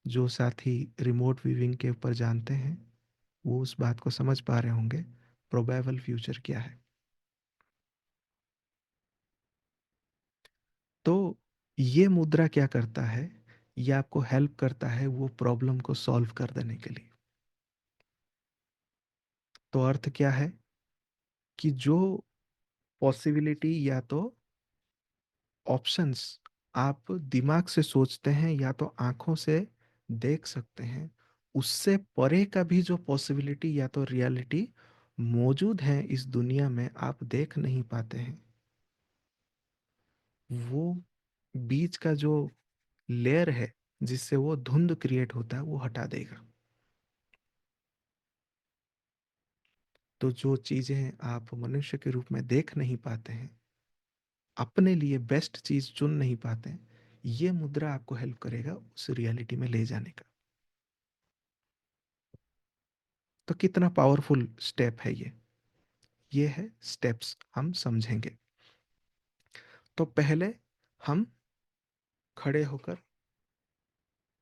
जो साथी रिमोट व्यूइंग के ऊपर जानते हैं, वो उस बात को समझ पा रहे होंगे प्रोबेबल फ्यूचर क्या है। तो ये मुद्रा क्या करता है, ये आपको हेल्प करता है वो प्रॉब्लम को सॉल्व कर देने के लिए। तो अर्थ क्या है कि जो पॉसिबिलिटी या तो ऑप्शंस आप दिमाग से सोचते हैं या तो आंखों से देख सकते हैं, उससे परे का भी जो पॉसिबिलिटी या तो रियलिटी मौजूद है इस दुनिया में, आप देख नहीं पाते हैं, वो बीच का जो लेयर है जिससे वो धुंध क्रिएट होता है, वो हटा देगा। तो जो चीजें आप मनुष्य के रूप में देख नहीं पाते हैं, अपने लिए बेस्ट चीज चुन नहीं पाते हैं, ये मुद्रा आपको हेल्प करेगा उस रियलिटी में ले जाने का। तो कितना पावरफुल स्टेप है ये है स्टेप्स हम समझेंगे। तो पहले हम खड़े होकर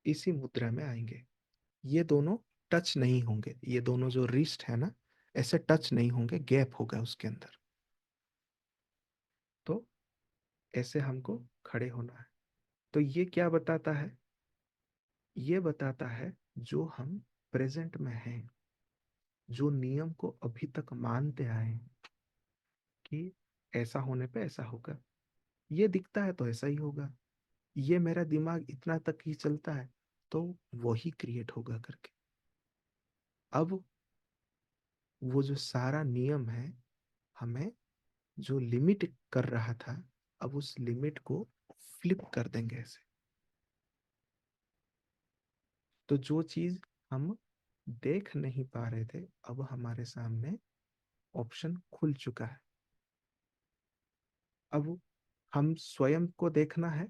इसी मुद्रा में आएंगे। ये दोनों टच नहीं होंगे, ये दोनों जो रिस्ट है ना, ऐसे टच नहीं होंगे, गैप होगा उसके अंदर। तो ऐसे हमको खड़े होना है। तो ये क्या बताता है? ये बताता है जो हम प्रेजेंट में हैं, जो नियम को अभी तक मानते आए हैं कि ऐसा होने पे ऐसा होगा, ये दिखता है तो ऐसा ही होगा, ये मेरा दिमाग इतना तक ही चलता है तो वही क्रिएट होगा करके। अब वो जो सारा नियम है, हमें जो लिमिट कर रहा था, अब उस लिमिट को फ्लिप कर देंगे ऐसे। तो जो चीज हम देख नहीं पा रहे थे, अब हमारे सामने ऑप्शन खुल चुका है। अब हम स्वयं को देखना है,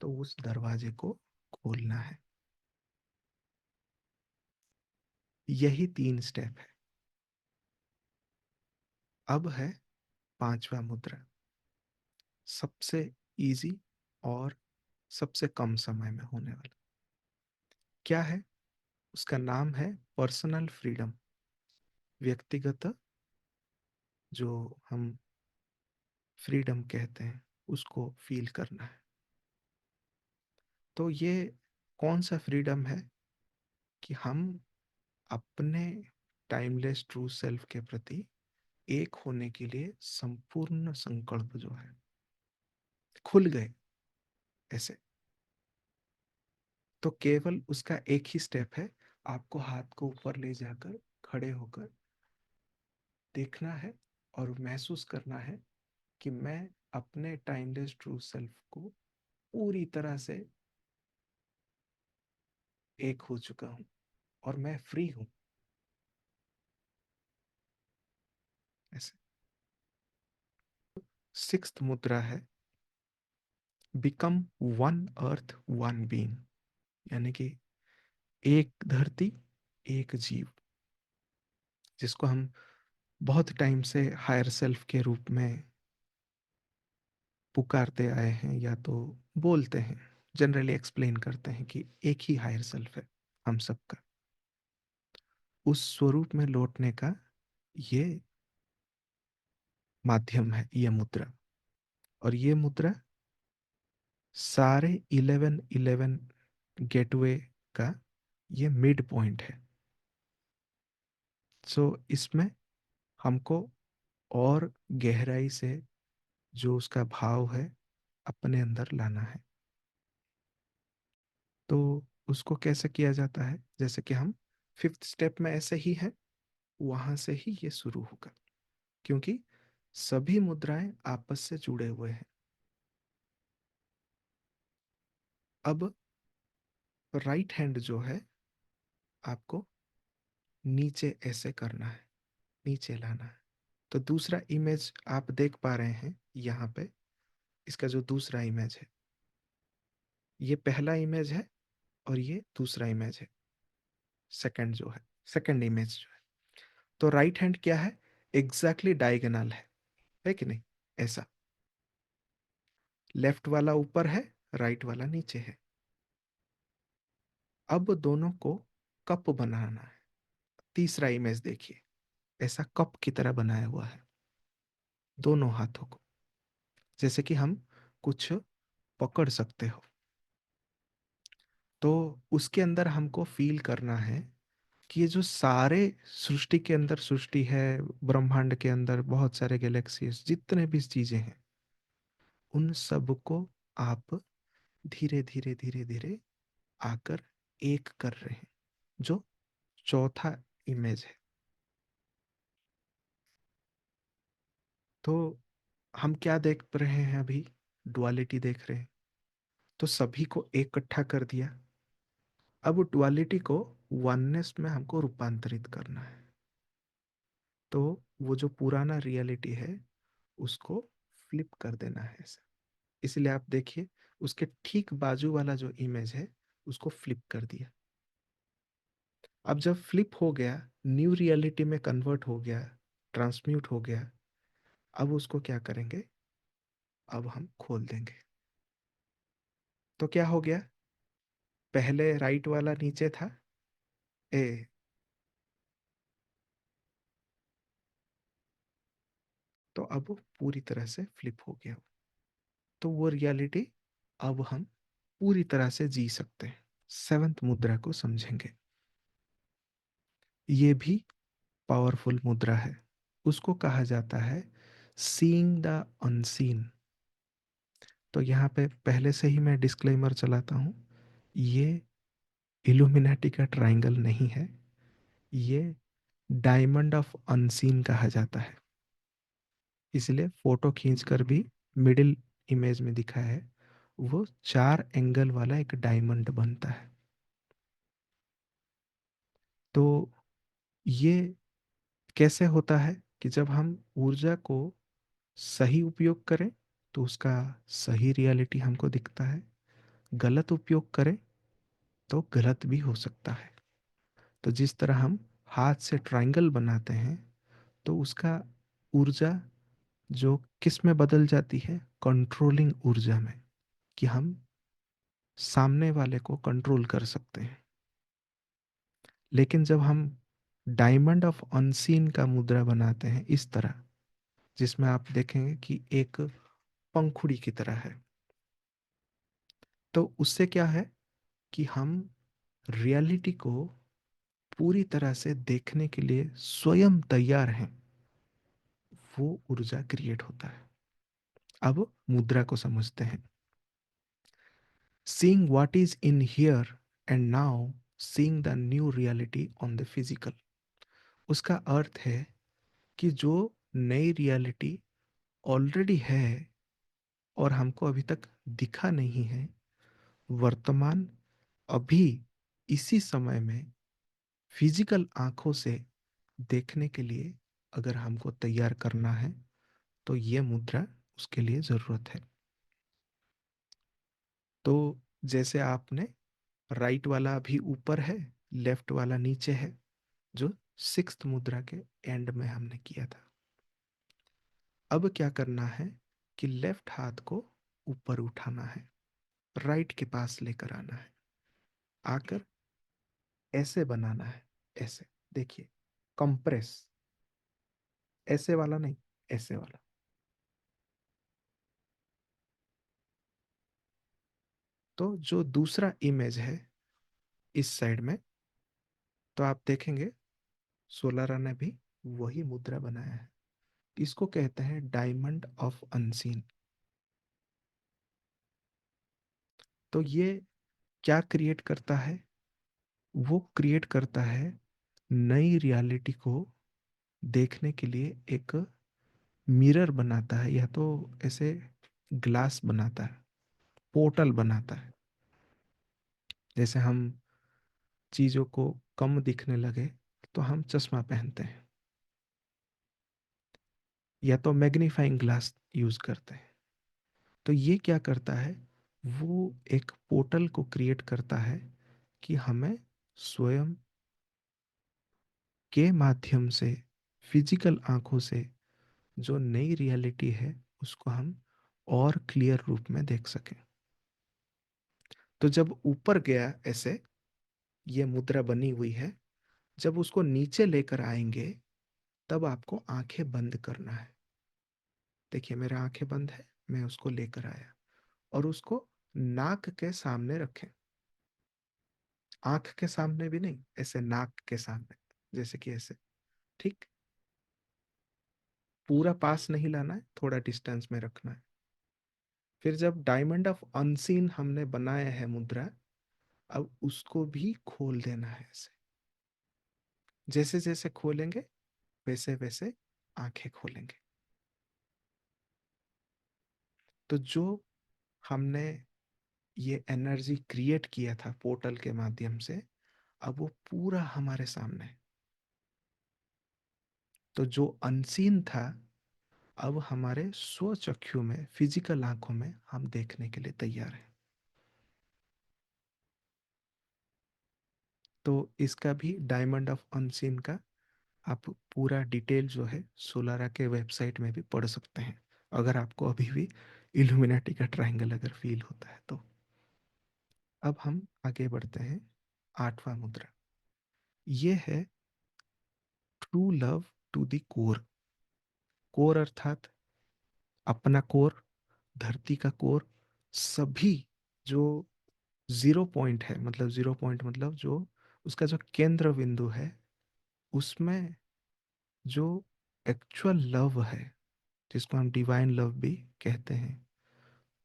तो उस दरवाजे को खोलना है। यही 3 स्टेप है। अब है पांचवा मुद्रा, सबसे इजी और सबसे कम समय में होने वाला। क्या है? उसका नाम है पर्सनल फ्रीडम। व्यक्तिगत जो हम फ्रीडम कहते हैं, उसको फील करना है। तो ये कौन सा फ्रीडम है कि हम अपने टाइमलेस ट्रू सेल्फ के प्रति एक होने के लिए संपूर्ण संकल्प जो है खुल गए ऐसे। तो केवल उसका एक ही स्टेप है, आपको हाथ को ऊपर ले जाकर खड़े होकर देखना है और महसूस करना है कि मैं अपने टाइमलेस ट्रू सेल्फ को पूरी तरह से एक हो चुका हूं और मैं फ्री हूं ऐसे। सिक्स्थ मुद्रा है become one earth one being, यानी कि एक धरती एक जीव, जिसको हम बहुत टाइम से हायर सेल्फ के रूप में पुकारते आए हैं या तो बोलते हैं, जनरली एक्सप्लेन करते हैं कि एक ही हायर सेल्फ है हम सबका। उस स्वरूप में लौटने का ये माध्यम है, ये मुद्रा। और ये मुद्रा सारे 11 गेटवे का ये मिड पॉइंट है। सो इसमें हमको और गहराई से जो उसका भाव है अपने अंदर लाना है। तो उसको कैसे किया जाता है, जैसे कि हम फिफ्थ स्टेप में ऐसे ही है, वहां से ही ये शुरू होगा, क्योंकि सभी मुद्राएं आपस से जुड़े हुए हैं। अब राइट हैंड जो है आपको नीचे ऐसे करना है, नीचे लाना है। तो दूसरा इमेज आप देख पा रहे हैं यहाँ पे, इसका जो दूसरा इमेज है, ये पहला इमेज है और ये दूसरा इमेज है, सेकंड जो है, सेकंड इमेज जो है। तो राइट हैंड क्या है, एग्जैक्टली डायगोनल है कि नहीं, ऐसा। लेफ्ट वाला ऊपर है, राइट वाला नीचे है। अब दोनों को कप बनाना है। तीसरा इमेज देखिए, ऐसा कप की तरह बनाया हुआ है दोनों हाथों को, जैसे कि हम कुछ पकड़ सकते हो। तो उसके अंदर हमको फील करना है कि ये जो सारे सृष्टि के अंदर सृष्टि है, ब्रह्मांड के अंदर बहुत सारे गैलेक्सीज, जितने भी चीजें हैं, उन सब को आप धीरे धीरे धीरे धीरे आकर एक कर रहे हैं, जो चौथा इमेज है। तो हम क्या देख रहे हैं अभी, डुअलिटी देख रहे हैं। तो सभी को इकट्ठा कर दिया। अब डुअलिटी को वननेस में हमको रूपांतरित करना है। तो वो जो पुराना रियलिटी है उसको फ्लिप कर देना है ऐसा। इसलिए आप देखिए, उसके ठीक बाजू वाला जो इमेज है उसको फ्लिप कर दिया। अब जब फ्लिप हो गया, न्यू रियलिटी में कन्वर्ट हो गया, ट्रांसम्यूट हो गया, अब उसको क्या करेंगे, अब हम खोल देंगे। तो क्या हो गया, पहले राइट वाला नीचे था, ए, तो अब पूरी तरह से फ्लिप हो गया। तो वो रियलिटी अब हम पूरी तरह से जी सकते हैं। सेवंथ मुद्रा को समझेंगे। ये भी पावरफुल मुद्रा है। उसको कहा जाता है सीइंग द अनसीन। तो यहाँ पे पहले से ही मैं डिस्क्लेमर चलाता हूँ, ये इल्यूमिनाटी का ट्रायंगल नहीं है, ये डायमंड ऑफ अनसीन कहा जाता है। इसलिए फोटो खींचकर भी मिडिल इमेज में दिखा है, वो 4 एंगल वाला एक डायमंड बनता है। तो ये कैसे होता है कि जब हम ऊर्जा को सही उपयोग करें तो उसका सही रियलिटी हमको दिखता है, गलत उपयोग करें तो गलत भी हो सकता है। तो जिस तरह हम हाथ से ट्रायंगल बनाते हैं तो उसका ऊर्जा जो किस में बदल जाती है, कंट्रोलिंग ऊर्जा में, कि हम सामने वाले को कंट्रोल कर सकते हैं। लेकिन जब हम डायमंड ऑफ अनसीन का मुद्रा बनाते हैं इस तरह, जिसमें आप देखेंगे कि एक पंखुड़ी की तरह है, तो उससे क्या है कि हम रियलिटी को पूरी तरह से देखने के लिए स्वयं तैयार हैं, वो ऊर्जा क्रिएट होता है। अब मुद्रा को समझते हैं। Seeing what is in here and now, seeing the new reality on the physical. उसका अर्थ है कि जो नई रियलिटी ऑलरेडी है और हमको अभी तक दिखा नहीं है, वर्तमान अभी इसी समय में फिजिकल आंखों से देखने के लिए अगर हमको तैयार करना है तो ये मुद्रा उसके लिए जरूरत है। तो जैसे आपने राइट वाला अभी ऊपर है, लेफ्ट वाला नीचे है, जो सिक्स्थ मुद्रा के एंड में हमने किया था। अब क्या करना है कि लेफ्ट हाथ को ऊपर उठाना है, राइट के पास लेकर आना है, आकर ऐसे बनाना है, ऐसे। देखिए, कंप्रेस, ऐसे वाला नहीं, ऐसे वाला। तो जो दूसरा इमेज है इस साइड में, तो आप देखेंगे सोलारा ने भी वही मुद्रा बनाया है। इसको कहते हैं डायमंड ऑफ अनसीन। तो ये क्या क्रिएट करता है? वो क्रिएट करता है नई रियलिटी को देखने के लिए एक मिरर बनाता है, या तो ऐसे ग्लास बनाता है, पोर्टल बनाता है। जैसे हम चीज़ों को कम दिखने लगे तो हम चश्मा पहनते हैं, या तो मैग्नीफाइंग ग्लास यूज करते हैं। तो ये क्या करता है? वो एक पोर्टल को क्रिएट करता है कि हमें स्वयं के माध्यम से, फिजिकल आंखों से, जो नई रियलिटी है उसको हम और क्लियर रूप में देख सकें। तो जब ऊपर गया ऐसे, ये मुद्रा बनी हुई है, जब उसको नीचे लेकर आएंगे तब आपको आंखें बंद करना है। देखिए मेरा आंखें बंद है, मैं उसको लेकर आया और उसको नाक के सामने रखें। आंख के सामने भी नहीं, ऐसे नाक के सामने, जैसे कि ऐसे। ठीक, पूरा पास नहीं लाना है, थोड़ा डिस्टेंस में रखना है। फिर जब डायमंड ऑफ अनसीन हमने बनाया है मुद्रा, अब उसको भी खोल देना है ऐसे। जैसे जैसे खोलेंगे वैसे वैसे आंखें खोलेंगे। तो जो हमने ये एनर्जी क्रिएट किया था पोर्टल के माध्यम से, अब वो पूरा हमारे सामने है। तो जो अनसीन था, अब हमारे स्वचक्षु में, फिजिकल आंखों में हम देखने के लिए तैयार हैं। तो इसका भी डायमंड ऑफ अनसीन का आप पूरा डिटेल जो है सोलारा के वेबसाइट में भी पढ़ सकते हैं, अगर आपको अभी भी इल्यूमिनाटी का ट्रायंगल अगर फील होता है तो। अब हम आगे बढ़ते हैं। आठवां मुद्रा, ये है true love to the core. Core अर्थात अपना कोर, धरती का कोर, सभी जो जीरो पॉइंट है, मतलब जीरो पॉइंट मतलब जो उसका जो केंद्र बिंदु है, उसमें जो एक्चुअल लव है, जिसको हम डिवाइन लव भी कहते हैं,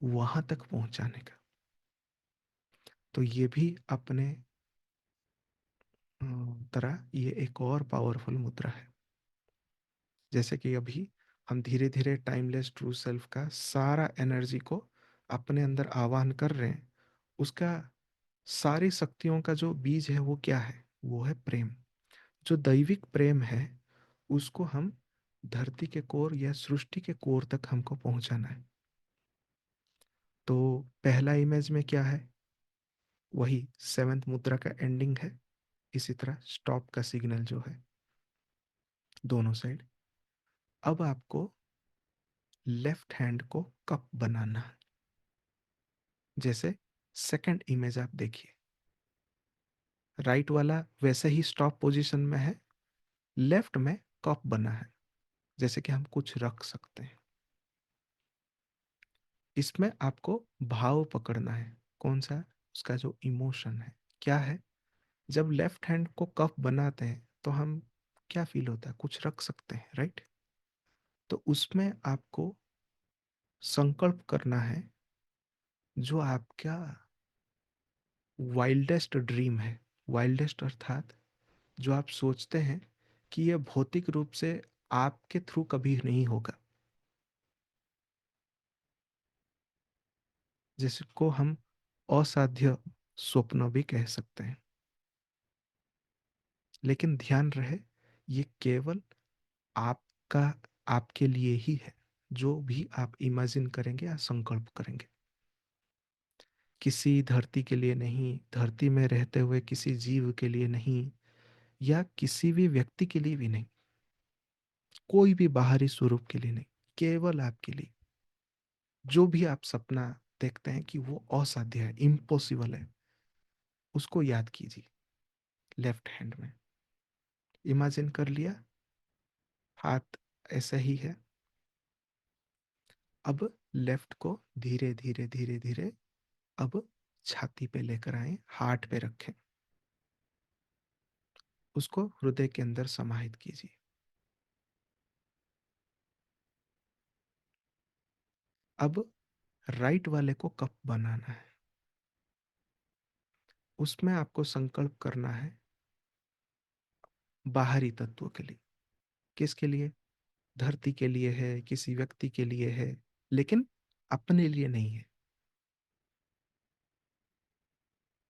वहां तक पहुंचाने का। तो ये भी अपने तरह ये एक और पावरफुल मुद्रा है। जैसे कि अभी हम धीरे धीरे टाइमलेस ट्रू सेल्फ का सारा एनर्जी को अपने अंदर आवाहन कर रहे हैं। उसका सारी शक्तियों का जो बीज है वो क्या है? वो है प्रेम। जो दैविक प्रेम है उसको हम धरती के कोर या सृष्टि के कोर तक हमको पहुंचाना है। तो पहला इमेज में क्या है? वही सेवेंथ मुद्रा का एंडिंग है। इसी तरह स्टॉप का सिग्नल जो है दोनों साइड। अब आपको लेफ्ट हैंड को कप बनाना है। जैसे सेकंड इमेज आप देखिए, राइट वाला वैसे ही स्टॉप पोजीशन में है, लेफ्ट में कप बना है, जैसे कि हम कुछ रख सकते हैं। इसमें आपको भाव पकड़ना है। कौन सा? उसका जो इमोशन है क्या है। जब लेफ्ट हैंड को कप बनाते हैं तो हम क्या फील होता है? कुछ रख सकते हैं, राइट? तो उसमें आपको संकल्प करना है, जो आपका वाइल्डेस्ट ड्रीम है। वाइल्डेस्ट अर्थात जो आप सोचते हैं कि यह भौतिक रूप से आपके थ्रू कभी नहीं होगा, जिसको हम असाध्य स्वप्न भी कह सकते हैं। लेकिन ध्यान रहे, ये केवल आपका, आपके लिए ही है। जो भी आप इमेजिन करेंगे या संकल्प करेंगे, किसी धरती के लिए नहीं, धरती में रहते हुए किसी जीव के लिए नहीं, या किसी भी व्यक्ति के लिए भी नहीं, कोई भी बाहरी स्वरूप के लिए नहीं, केवल आपके लिए। जो भी आप सपना देखते हैं कि वो असाध्य है, इम्पॉसिबल है, उसको याद कीजिए लेफ्ट हैंड में। इमेजिन कर लिया, हाथ ऐसा ही है। अब लेफ्ट को धीरे धीरे धीरे धीरे अब छाती पे लेकर आए, हार्ट पे रखें, उसको हृदय के अंदर समाहित कीजिए। अब राइट वाले को कप बनाना है। उसमें आपको संकल्प करना है बाहरी तत्वों के लिए। किसके लिए? धरती के लिए है, किसी व्यक्ति के लिए है, लेकिन अपने लिए नहीं है।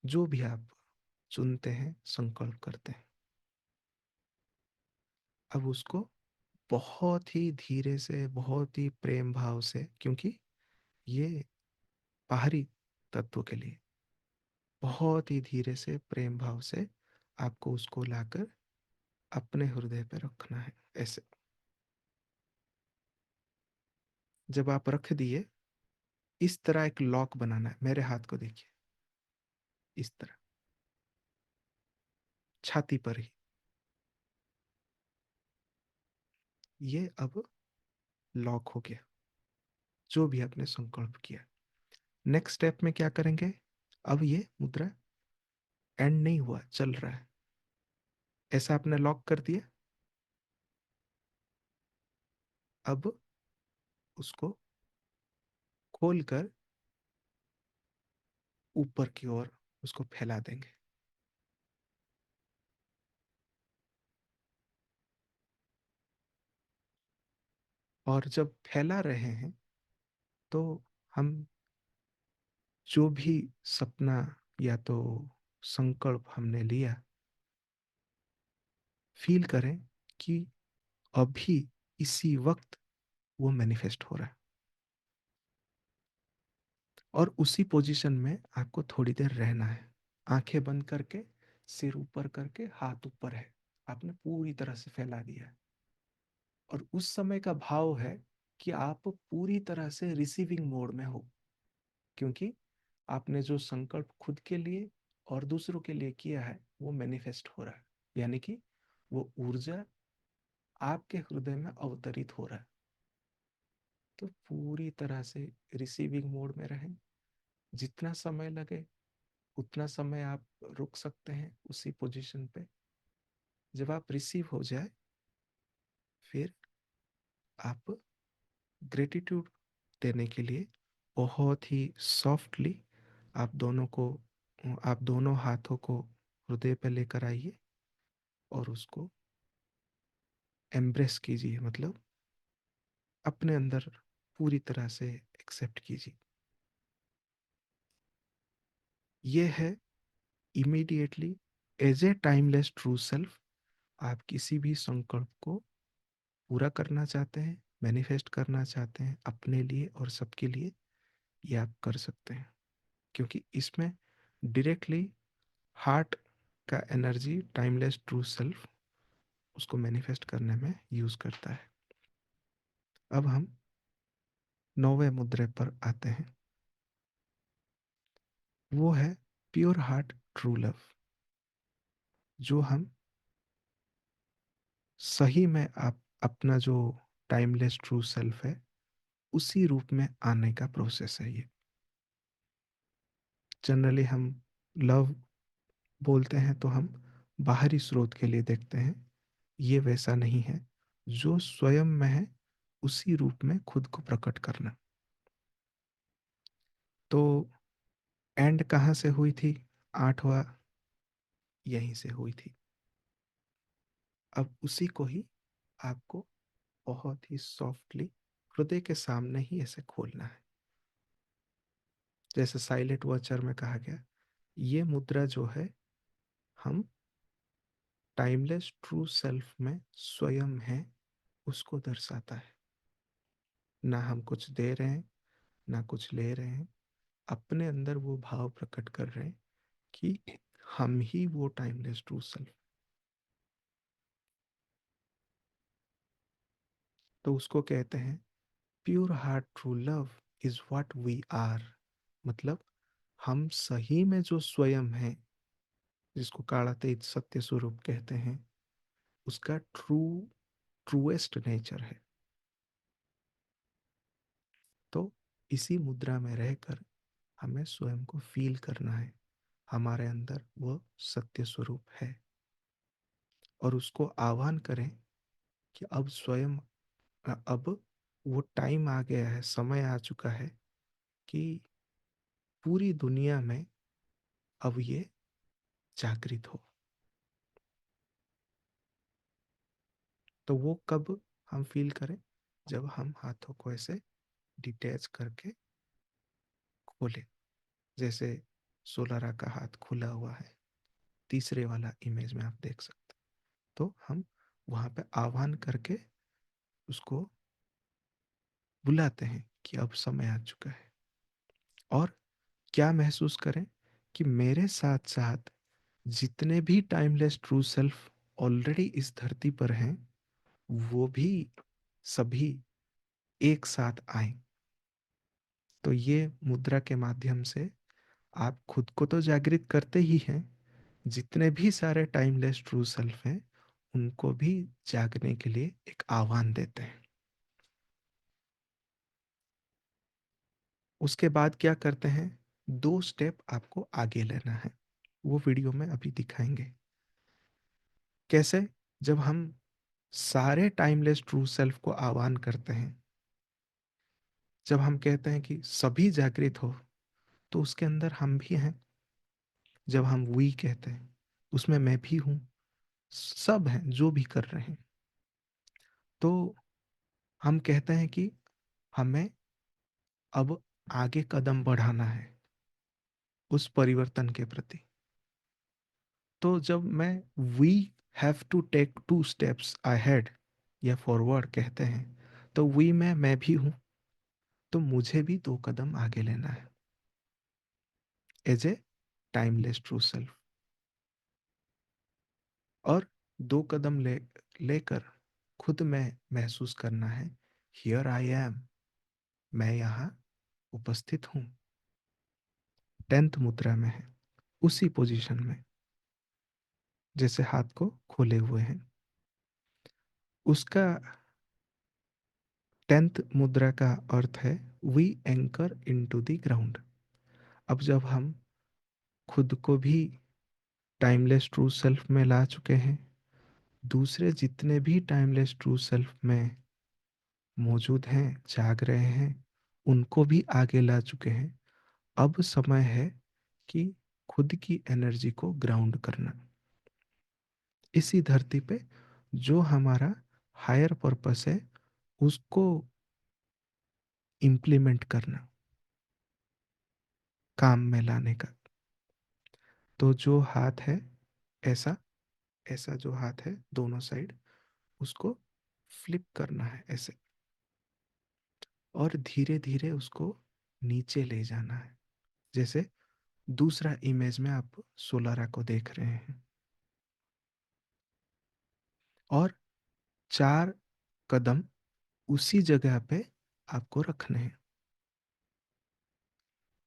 जो भी आप चुनते हैं, संकल्प करते हैं, अब उसको बहुत ही धीरे से, बहुत ही प्रेम भाव से, क्योंकि ये बाहरी तत्व के लिए, बहुत ही धीरे से प्रेम भाव से आपको उसको लाकर अपने हृदय पे रखना है। ऐसे जब आप रख दिए, इस तरह एक लॉक बनाना है। मेरे हाथ को देखिए, इस तरह छाती पर ही। ये अब लॉक हो गया, जो भी आपने संकल्प किया। नेक्स्ट स्टेप में क्या करेंगे? अब ये मुद्रा एंड नहीं हुआ, चल रहा है। ऐसा आपने लॉक कर दिया। अब उसको खोलकर ऊपर की ओर उसको फैला देंगे। और जब फैला रहे हैं तो हम जो भी सपना या तो संकल्प हमने लिया, फील करें कि अभी इसी वक्त वो मैनिफेस्ट हो रहा है। और उसी पोजीशन में आपको थोड़ी देर रहना है, आंखें बंद करके, सिर ऊपर करके, हाथ ऊपर है, आपने पूरी तरह से फैला दिया है। और उस समय का भाव है कि आप पूरी तरह से रिसीविंग मोड में हो, क्योंकि आपने जो संकल्प खुद के लिए और दूसरों के लिए किया है वो मैनिफेस्ट हो रहा है। यानी कि वो ऊर्जा आपके हृदय में अवतरित हो रहा है। तो पूरी तरह से रिसीविंग मोड में रहें। जितना समय लगे उतना समय आप रुक सकते हैं उसी पोजीशन पे। जब आप रिसीव हो जाए, फिर आप ग्रेटिट्यूड देने के लिए बहुत ही सॉफ्टली आप दोनों हाथों को हृदय पे लेकर आइए और उसको एम्ब्रेस कीजिए, मतलब अपने अंदर पूरी तरह से एक्सेप्ट कीजिए। ये है immediately, as a timeless true self, आप किसी भी संकल्प को पूरा करना चाहते हैं, मैनिफेस्ट करना चाहते हैं अपने लिए और सबके लिए, ये आप कर सकते हैं। क्योंकि इसमें डायरेक्टली हार्ट का एनर्जी टाइमलेस ट्रू सेल्फ उसको मैनिफेस्ट करने में यूज करता है। अब हम 9वें मुद्रे पर आते हैं। वो है प्योर हार्ट ट्रू लव, जो हम सही में आप अपना जो टाइमलेस ट्रू सेल्फ है उसी रूप में आने का प्रोसेस है ये। जनरली हम लव बोलते हैं तो हम बाहरी स्रोत के लिए देखते हैं, ये वैसा नहीं है। जो स्वयं में है उसी रूप में खुद को प्रकट करना। तो एंड कहाँ से हुई थी? 8वां यहीं से हुई थी। अब उसी को ही आपको बहुत ही सॉफ्टली हृदय के सामने ही ऐसे खोलना है। जैसे साइलेंट वॉचर में कहा गया, ये मुद्रा जो है, हम टाइमलेस ट्रू सेल्फ में स्वयं है उसको दर्शाता है। ना हम कुछ दे रहे हैं, ना कुछ ले रहे हैं, अपने अंदर वो भाव प्रकट कर रहे हैं कि हम ही वो टाइमलेस ट्रू सेल्फ। तो उसको कहते हैं pure heart true love is what we are. मतलब हम सही में जो स्वयं है, जिसको काड़ातीत सत्य स्वरूप कहते हैं, उसका ट्रूएस्ट नेचर है। तो इसी मुद्रा में रहकर हमें स्वयं को फील करना है, हमारे अंदर वो सत्य स्वरूप है, और उसको आह्वान करें कि अब स्वयं, अब वो टाइम आ गया है, समय आ चुका है कि पूरी दुनिया में अब ये जागृत हो। तो वो कब हम फील करें? जब हम हाथों को ऐसे डिटैच करके खोलें, जैसे सोलारा का हाथ खुला हुआ है, तीसरे वाला इमेज में आप देख सकते हैं। तो हम वहां पे आह्वान करके उसको बुलाते हैं कि अब समय आ चुका है। और क्या महसूस करें कि मेरे साथ साथ जितने भी टाइमलेस ट्रू सेल्फ ऑलरेडी इस धरती पर हैं, वो भी सभी एक साथ आए। तो ये मुद्रा के माध्यम से आप खुद को तो जागृत करते ही हैं, जितने भी सारे टाइमलेस ट्रू सेल्फ हैं उनको भी जागने के लिए एक आह्वान देते हैं। उसके बाद क्या करते हैं? 2 स्टेप आपको आगे लेना है, वो वीडियो में अभी दिखाएंगे कैसे। जब हम सारे टाइमलेस ट्रू सेल्फ को आह्वान करते हैं, जब हम कहते हैं कि सभी जागृत हो, तो उसके अंदर हम भी हैं। जब हम वी कहते हैं, उसमें मैं भी हूं, सब हैं जो भी कर रहे हैं। तो हम कहते हैं कि हमें अब आगे कदम बढ़ाना है उस परिवर्तन के प्रति। तो जब मैं we have to take 2 steps ahead या फॉरवर्ड कहते हैं, तो वी में मैं भी हूं, तो मुझे भी 2 कदम आगे लेना है as a timeless true self. और 2 कदम लेकर खुद में महसूस करना है, हियर आई एम, मैं यहाँ उपस्थित हूँ। 10th मुद्रा में है, उसी पोजीशन में जैसे हाथ को खोले हुए हैं। उसका 10th मुद्रा का अर्थ है we anchor into the ground. अब जब हम खुद को भी टाइमलेस ट्रू सेल्फ में ला चुके हैं, दूसरे जितने भी टाइमलेस ट्रू सेल्फ में मौजूद हैं, जाग रहे हैं, उनको भी आगे ला चुके हैं, अब समय है कि खुद की एनर्जी को ग्राउंड करना, इसी धरती पे जो हमारा हायर पर्पस है उसको इम्प्लीमेंट करना, काम में लाने का। तो जो हाथ है, ऐसा ऐसा जो हाथ है दोनों साइड, उसको फ्लिप करना है ऐसे, और धीरे धीरे उसको नीचे ले जाना है। जैसे दूसरा इमेज में आप सोलारा को देख रहे हैं। और 4 कदम उसी जगह पे आपको रखने हैं,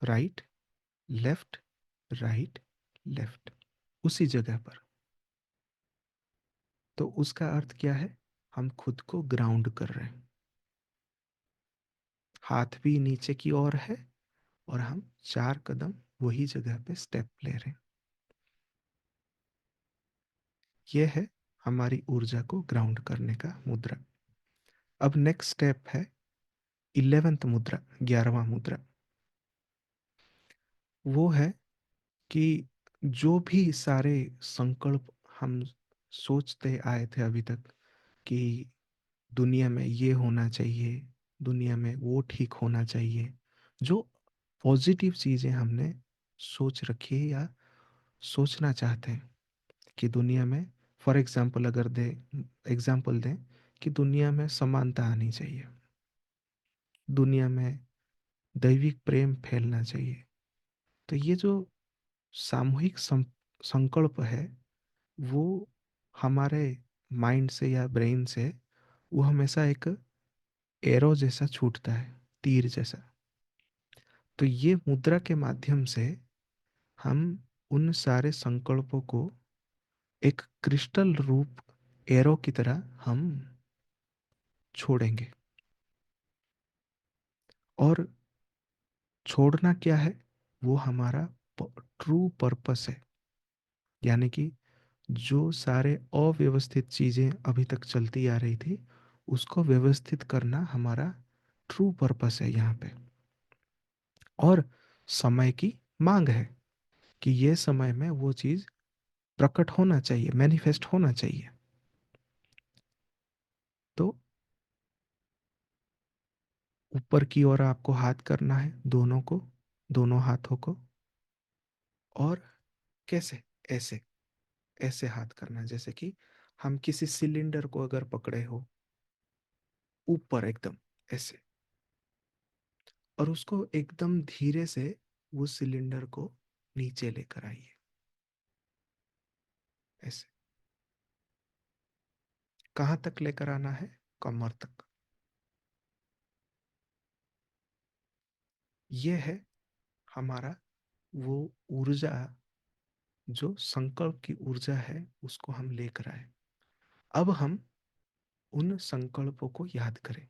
राइट लेफ्ट, राइट लेफ्ट, उसी जगह पर। तो उसका अर्थ क्या है? हम खुद को ग्राउंड कर रहे हैं, हाथ भी नीचे की ओर है, और हम 4 कदम वही जगह पे स्टेप ले रहे हैं। यह है हमारी ऊर्जा को ग्राउंड करने का मुद्रा। अब नेक्स्ट स्टेप है 11th मुद्रा, 11वां मुद्रा। वो है कि जो भी सारे संकल्प हम सोचते आए थे अभी तक कि दुनिया में ये होना चाहिए, दुनिया में वो ठीक होना चाहिए, जो पॉजिटिव चीज़ें हमने सोच रखी है या सोचना चाहते हैं कि दुनिया में, फॉर एग्जांपल अगर दे एग्जांपल दें कि दुनिया में समानता आनी चाहिए, दुनिया में दैविक प्रेम फैलना चाहिए। तो ये जो सामूहिक संकल्प है, वो हमारे माइंड से या ब्रेन से वो हमेशा एक एरो जैसा छूटता है, तीर जैसा। तो ये मुद्रा के माध्यम से हम उन सारे संकल्पों को एक क्रिस्टल रूप, एरो की तरह हम छोड़ेंगे। और छोड़ना क्या है? वो हमारा ट्रू पर्पस है। यानी कि जो सारे अव्यवस्थित चीजें अभी तक चलती आ रही थी, उसको व्यवस्थित करना हमारा ट्रू पर्पस है यहाँ पे। और समय की मांग है कि ये समय में वो चीज प्रकट होना चाहिए, मैनिफेस्ट होना चाहिए। तो ऊपर की ओर आपको हाथ करना है, दोनों को, दोनों हाथों को। और कैसे? ऐसे, ऐसे हाथ करना है, जैसे कि हम किसी सिलेंडर को अगर पकड़े हो, ऊपर एकदम ऐसे, और उसको एकदम धीरे से वो सिलेंडर को नीचे लेकर आइए, ऐसे। कहाँ तक लेकर आना है? कमर तक। ये है हमारा वो ऊर्जा, जो संकल्प की ऊर्जा है, उसको हम लेकर आए। अब हम उन संकल्पों को याद करें।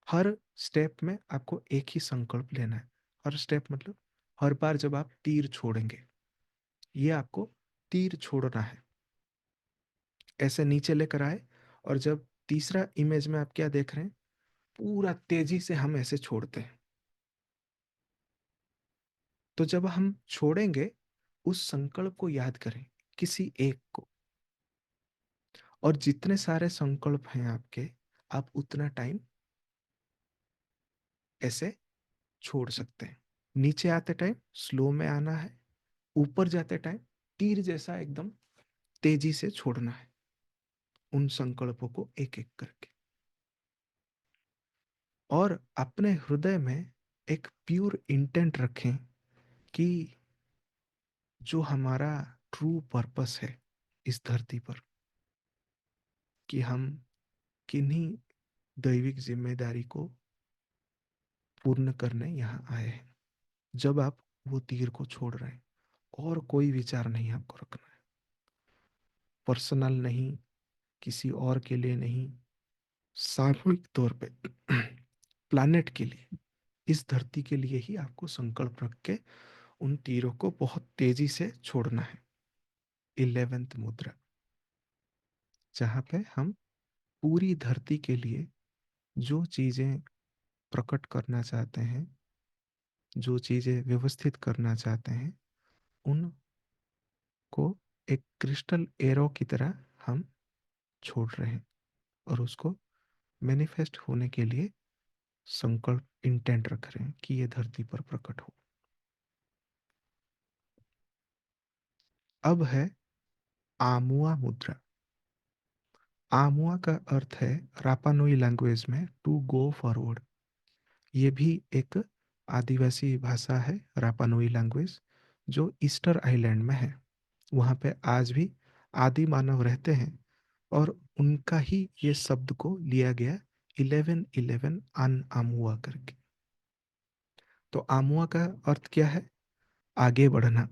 हर स्टेप में आपको एक ही संकल्प लेना है। हर स्टेप मतलब हर बार जब आप तीर छोड़ेंगे, ये आपको तीर छोड़ना है। ऐसे नीचे लेकर आए, और जब तीसरा इमेज में आप क्या देख रहे हैं, पूरा तेजी से हम ऐसे छोड़ते हैं। तो जब हम छोड़ेंगे, उस संकल्प को याद करें, किसी एक को। और जितने सारे संकल्प हैं आपके, आप उतना टाइम ऐसे छोड़ सकते हैं। नीचे आते टाइम स्लो में आना है, ऊपर जाते टाइम तीर जैसा एकदम तेजी से छोड़ना है, उन संकल्पों को एक एक करके। और अपने हृदय में एक प्योर इंटेंट रखें कि जो हमारा ट्रू पर्पस है इस धरती पर, कि हम किन्हीं दैविक जिम्मेदारी को पूर्ण करने यहाँ आए हैं। जब आप वो तीर को छोड़ रहे हैं, और कोई विचार नहीं आपको रखना है, पर्सनल नहीं, किसी और के लिए नहीं, सामूहिक तौर पे प्लानेट के लिए, इस धरती के लिए ही आपको संकल्प रख के उन तीरों को बहुत तेजी से छोड़ना है। 11th मुद्रा, जहाँ पे हम पूरी धरती के लिए जो चीजें प्रकट करना चाहते हैं, जो चीजें व्यवस्थित करना चाहते हैं, उनको एक क्रिस्टल एरो की तरह हम छोड़ रहे हैं, और उसको मैनिफेस्ट होने के लिए संकल्प, इंटेंट रख रहे हैं कि ये धरती पर प्रकट हो। अब है आमुआ मुद्रा। आमुआ का अर्थ है रापानुई लैंग्वेज में टू गो फॉरवर्ड। ये भी एक आदिवासी भाषा है, रापानुई लैंग्वेज, जो ईस्टर आइलैंड में है। वहाँ पे आज भी आदि मानव रहते हैं, और उनका ही ये शब्द को लिया गया 1111 अन आमुआ करके। तो आमुआ का अर्थ क्या है? आगे बढ़ना।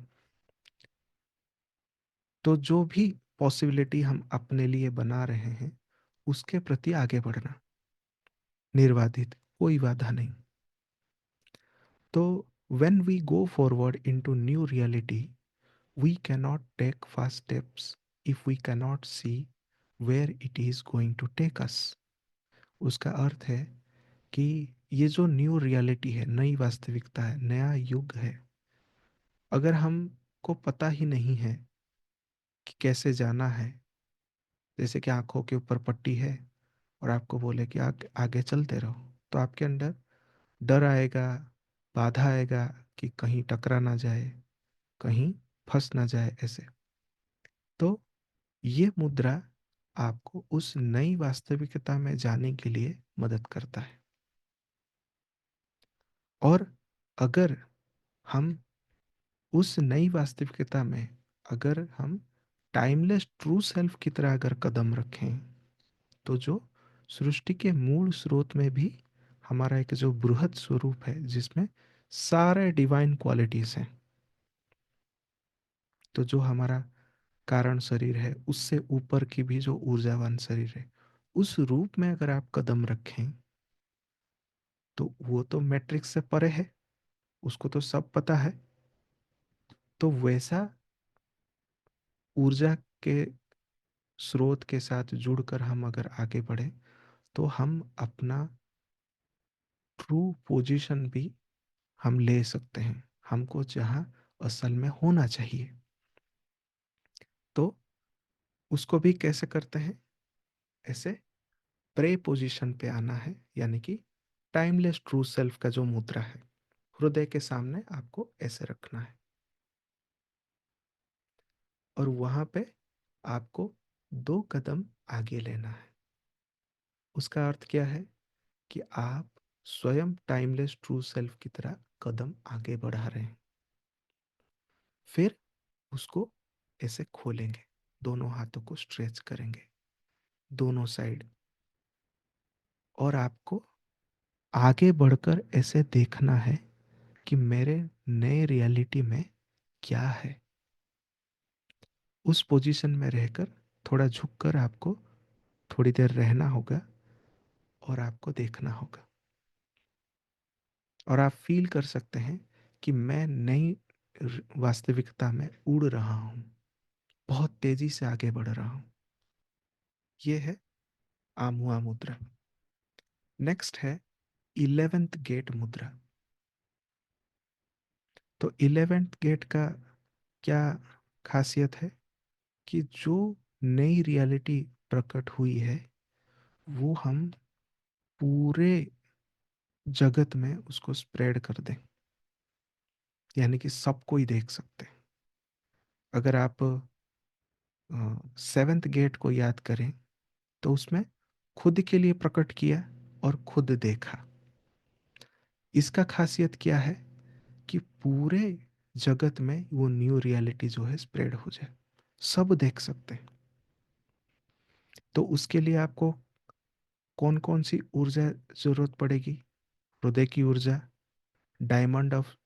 तो जो भी पॉसिबिलिटी हम अपने लिए बना रहे हैं, उसके प्रति आगे बढ़ना, निर्बाधित, कोई बाधा नहीं। तो when we go forward into new reality, we cannot take fast steps if we cannot see where it is going to take us. उसका अर्थ है कि ये जो न्यू रियलिटी है, नई वास्तविकता है, नया युग है, अगर हमको पता ही नहीं है कि कैसे जाना है, जैसे कि आंखों के ऊपर पट्टी है, और आपको बोले कि आगे चलते रहो, तो आपके अंदर डर आएगा, बाधा आएगा कि कहीं टकरा ना जाए, कहीं फंस ना जाए, ऐसे। तो ये मुद्रा आपको उस नई वास्तविकता में जाने के लिए मदद करता है। और अगर हम उस नई वास्तविकता में, अगर हम टाइमलेस ट्रू सेल्फ की तरह अगर कदम रखें, तो जो सृष्टि के मूल स्रोत में भी हमारा एक जो बृहद स्वरूप है, जिसमें सारे डिवाइन क्वालिटीज हैं, तो जो हमारा कारण शरीर है, उससे ऊपर की भी जो ऊर्जावान शरीर है, उस रूप में अगर आप कदम रखें तो वो तो मैट्रिक्स से परे है, उसको तो सब पता है। तो वैसा ऊर्जा के स्रोत के साथ जुड़कर हम अगर आगे बढ़े तो हम अपना ट्रू पोजीशन भी हम ले सकते हैं, हमको जहाँ असल में होना चाहिए। तो उसको भी कैसे करते हैं? ऐसे प्रे पोजीशन पे आना है, यानी कि टाइमलेस ट्रू सेल्फ का जो मुद्रा है, हृदय के सामने आपको ऐसे रखना है। और वहां पे आपको 2 कदम आगे लेना है। उसका अर्थ क्या है? कि आप स्वयं टाइमलेस ट्रू सेल्फ की तरह कदम आगे बढ़ा रहे हैं। फिर उसको ऐसे खोलेंगे, दोनों हाथों को स्ट्रेच करेंगे दोनों साइड, और आपको आगे बढ़कर ऐसे देखना है कि मेरे नए रियलिटी में क्या है। उस पोजीशन में रहकर थोड़ा झुककर आपको थोड़ी देर रहना होगा और आपको देखना होगा। और आप फील कर सकते हैं कि मैं नई वास्तविकता में उड़ रहा हूँ, बहुत तेजी से आगे बढ़ रहा हूँ। ये है आमुआ मुद्रा। नेक्स्ट है 11th गेट मुद्रा। तो 11th गेट का क्या खासियत है? कि जो नई रियलिटी प्रकट हुई है वो हम पूरे जगत में उसको स्प्रेड कर दें, यानी कि सबको ही देख सकते हैं। अगर आप 7th गेट को याद करें तो उसमें खुद के लिए प्रकट किया और खुद देखा। इसका खासियत क्या है? कि पूरे जगत में वो न्यू रियलिटी जो है स्प्रेड हो जाए, सब देख सकते हैं। तो उसके लिए आपको कौन कौन सी ऊर्जा जरूरत पड़ेगी? हृदय की ऊर्जा, डायमंड ऑफ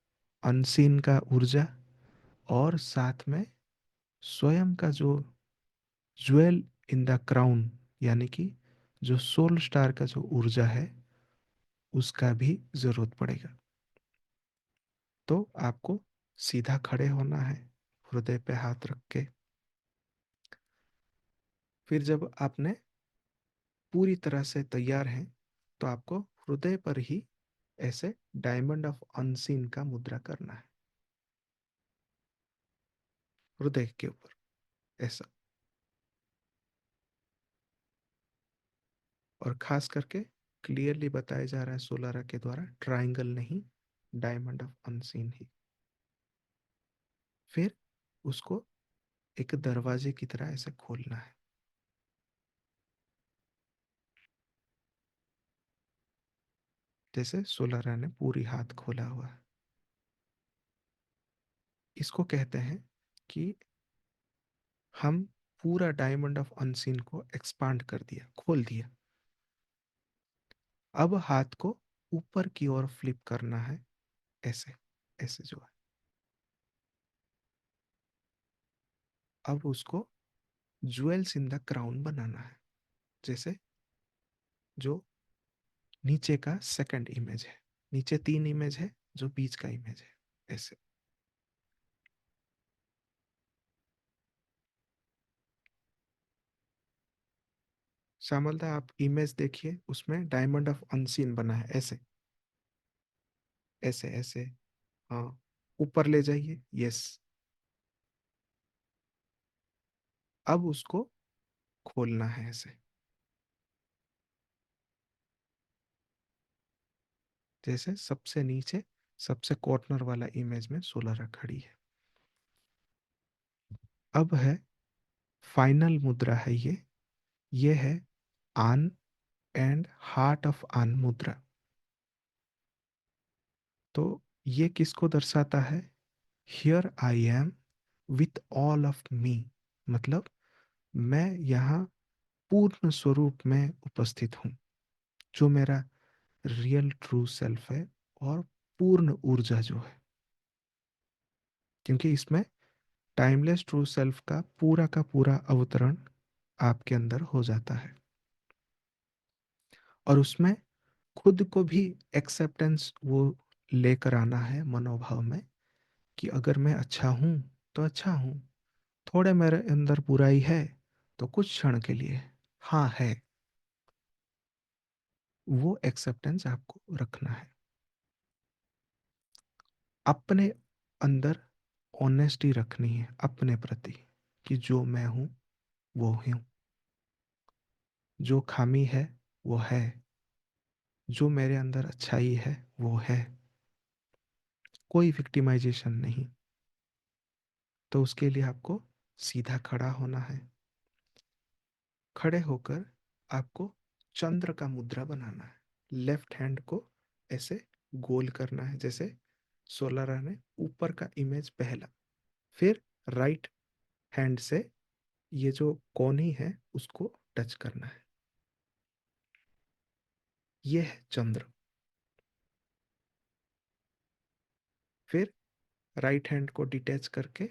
अनसीन का ऊर्जा, और साथ में स्वयं का जो ज्वेल इन द क्राउन, यानी कि जो सोल स्टार का जो ऊर्जा है, उसका भी जरूरत पड़ेगा। तो आपको सीधा खड़े होना है, हृदय पे हाथ रख के। फिर जब आपने पूरी तरह से तैयार हैं तो आपको हृदय पर ही ऐसे डायमंड ऑफ अनसीन का मुद्रा करना है, हृदय के ऊपर ऐसा। और खास करके क्लियरली बताया जा रहा है सोलारा के द्वारा, ट्रायंगल नहीं, डायमंड ऑफ अनसीन ही। फिर उसको एक दरवाजे की तरह ऐसे खोलना है, जैसे सोलारा ने पूरी हाथ खोला हुआ है। इसको कहते हैं कि हम पूरा डायमंड ऑफ अनसीन को एक्सपांड कर दिया, खोल दिया। अब हाथ को ऊपर की ओर फ्लिप करना है, ऐसे ऐसे जो है। अब उसको ज्वेल्स इन द क्राउन बनाना है, जैसे जो नीचे का सेकंड इमेज है। नीचे 3 इमेज है, जो बीच का इमेज है, ऐसे। श्यामलदा, आप इमेज देखिए, उसमें डायमंड ऑफ अनसीन बना है, ऐसे ऐसे ऐसे। हाँ, ऊपर ले जाइए, यस। अब उसको खोलना है ऐसे, जैसे सबसे नीचे सबसे कॉर्नर वाला इमेज में सोलर खड़ी है। अब है फाइनल मुद्रा है ये है आन एंड हार्ट ऑफ आन मुद्रा। तो ये किसको दर्शाता है? Here I am with all of me, मतलब मैं यहाँ पूर्ण स्वरूप में उपस्थित हूँ, जो मेरा रियल ट्रू सेल्फ है, और पूर्ण ऊर्जा जो है। क्योंकि इसमें टाइमलेस ट्रू सेल्फ का पूरा अवतरण आपके अंदर हो जाता है। और उसमें खुद को भी एक्सेप्टेंस वो लेकर आना है मनोभाव में, कि अगर मैं अच्छा हूं तो अच्छा हूं, थोड़े मेरे अंदर बुराई है तो कुछ क्षण के लिए हाँ है, वो एक्सेप्टेंस आपको रखना है। अपने अंदर ऑनेस्टी रखनी है अपने प्रति, कि जो मैं हूं वो हूं, जो खामी है वो है, जो मेरे अंदर अच्छाई है वो है, कोई विक्टिमाइजेशन नहीं। तो उसके लिए आपको सीधा खड़ा होना है। खड़े होकर आपको चंद्र का मुद्रा बनाना है। लेफ्ट हैंड को ऐसे गोल करना है, जैसे सोलर ने ऊपर का इमेज पहला, फिर राइट हैंड से ये जो कोनी है उसको टच करना है। ये है चंद्र। फिर राइट हैंड को डिटैच करके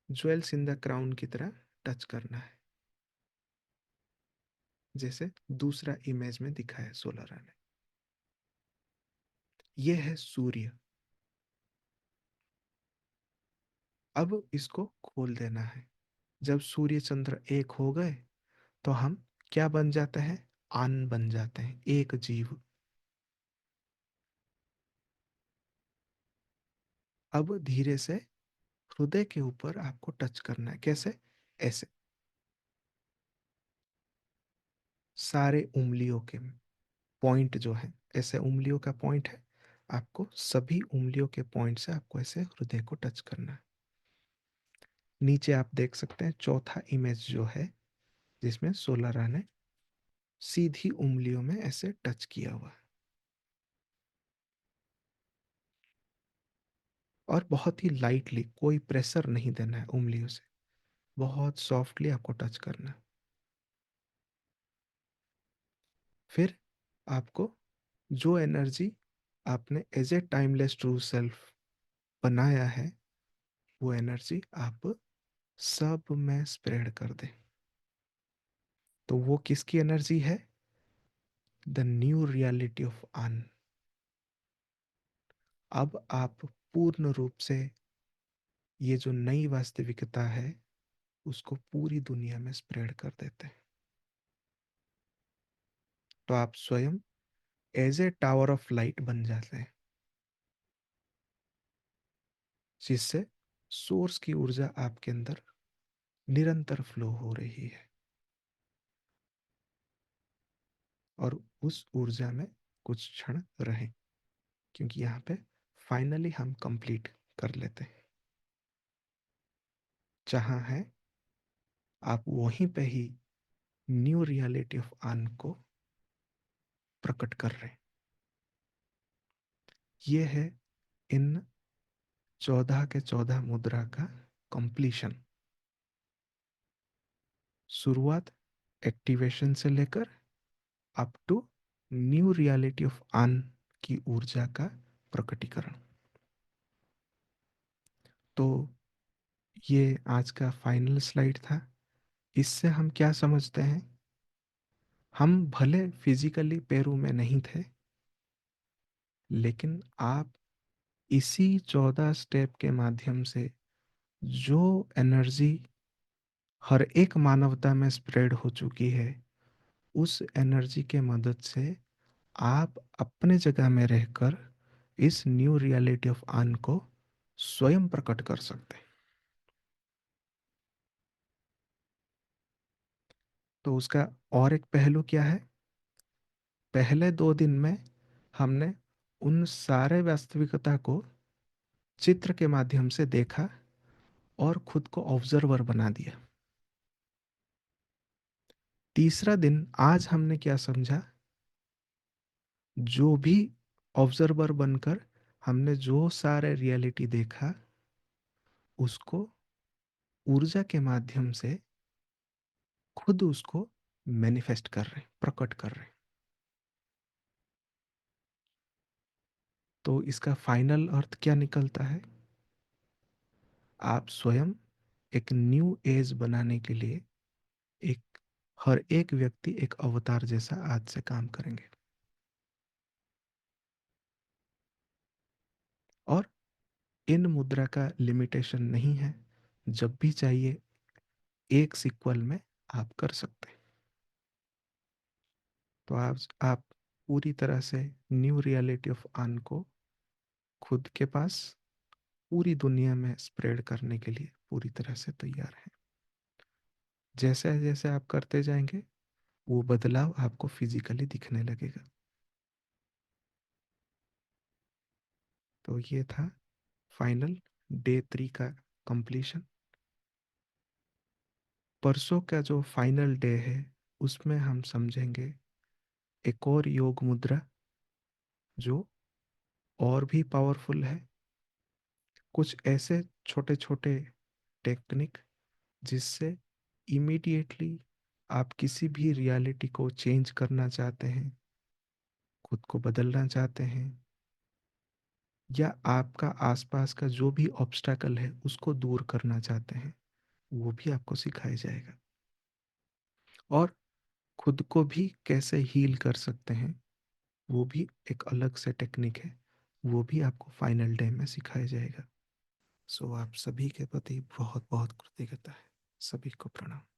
ज्वेल्स इन द क्राउन की तरह टच करना है, जैसे दूसरा इमेज में दिखाया सोलर ने। ये है सूर्य। अब इसको खोल देना है। जब सूर्य चंद्र एक हो गए तो हम क्या बन जाते हैं? आन बन जाते हैं, एक जीव। अब धीरे से हृदय के ऊपर आपको टच करना है। कैसे? ऐसे सारे उंगलियों के पॉइंट जो है, ऐसे उंगलियों का पॉइंट है, आपको सभी उंगलियों के पॉइंट से आपको ऐसे हृदय को टच करना है। नीचे आप देख सकते हैं चौथा इमेज जो है, जिसमें सोलर ने सीधी उंगलियों में ऐसे टच किया हुआ है। और बहुत ही लाइटली, कोई प्रेशर नहीं देना है उंगलियों से, बहुत सॉफ्टली आपको टच करना है। फिर आपको जो एनर्जी आपने as a timeless true self बनाया है, वो एनर्जी आप सब में स्प्रेड कर दें। तो वो किसकी एनर्जी है? द न्यू रियलिटी ऑफ अन। अब आप पूर्ण रूप से ये जो नई वास्तविकता है उसको पूरी दुनिया में स्प्रेड कर देते हैं। तो आप स्वयं as a tower of light बन जाते हैं, जिससे सोर्स की ऊर्जा आपके अंदर निरंतर फ्लो हो रही है। और उस ऊर्जा में कुछ क्षण रहें, क्योंकि यहाँ पे फाइनली हम कंप्लीट कर लेते हैं। जहाँ है आप वहीं पे ही न्यू रियलिटी ऑफ अन को प्रकट कर रहे हैं। ये है इन 14 के 14 मुद्रा का कंप्लीशन। शुरुआत एक्टिवेशन से लेकर up to new reality of अन की ऊर्जा का प्रकटीकरण। तो ये आज का फाइनल स्लाइड था। इससे हम क्या समझते हैं? हम भले फिजिकली पेरू में नहीं थे, लेकिन आप इसी 14 स्टेप के माध्यम से जो एनर्जी हर एक मानवता में स्प्रेड हो चुकी है, उस एनर्जी के मदद से आप अपने जगह में रहकर इस न्यू रियलिटी ऑफ अन को स्वयं प्रकट कर सकते हैं। तो उसका और एक पहलू क्या है? पहले 2 दिन में हमने उन सारे वास्तविकता को चित्र के माध्यम से देखा और खुद को ऑब्जर्वर बना दिया। तीसरा दिन आज हमने क्या समझा? जो भी ऑब्जर्वर बनकर हमने जो सारे रियलिटी देखा, उसको ऊर्जा के माध्यम से खुद उसको मैनिफेस्ट कर रहे हैं, प्रकट कर रहे हैं। तो इसका फाइनल अर्थ क्या निकलता है? आप स्वयं एक न्यू एज बनाने के लिए एक हर एक व्यक्ति एक अवतार जैसा आज से काम करेंगे। और इन मुद्रा का लिमिटेशन नहीं है, जब भी चाहिए एक सीक्वल में आप कर सकते हैं। तो आप पूरी तरह से न्यू रियलिटी ऑफ आन को खुद के पास पूरी दुनिया में स्प्रेड करने के लिए पूरी तरह से तैयार हैं। जैसे जैसे आप करते जाएंगे वो बदलाव आपको फिजिकली दिखने लगेगा। तो ये था फाइनल डे 3 का कंप्लीशन। परसों का जो फाइनल डे है उसमें हम समझेंगे एक और योग मुद्रा जो और भी पावरफुल है। कुछ ऐसे छोटे छोटे टेक्निक जिससे इमीडिएटली आप किसी भी रियलिटी को चेंज करना चाहते हैं, खुद को बदलना चाहते हैं, या आपका आसपास का जो भी ऑब्स्टैकल है उसको दूर करना चाहते हैं, वो भी आपको सिखाया जाएगा। और खुद को भी कैसे हील कर सकते हैं वो भी एक अलग से टेक्निक है, वो भी आपको फाइनल डे में सिखाया जाएगा। सो आप सभी के प्रति बहुत बहुत कृतज्ञता है। सभी को प्रणाम।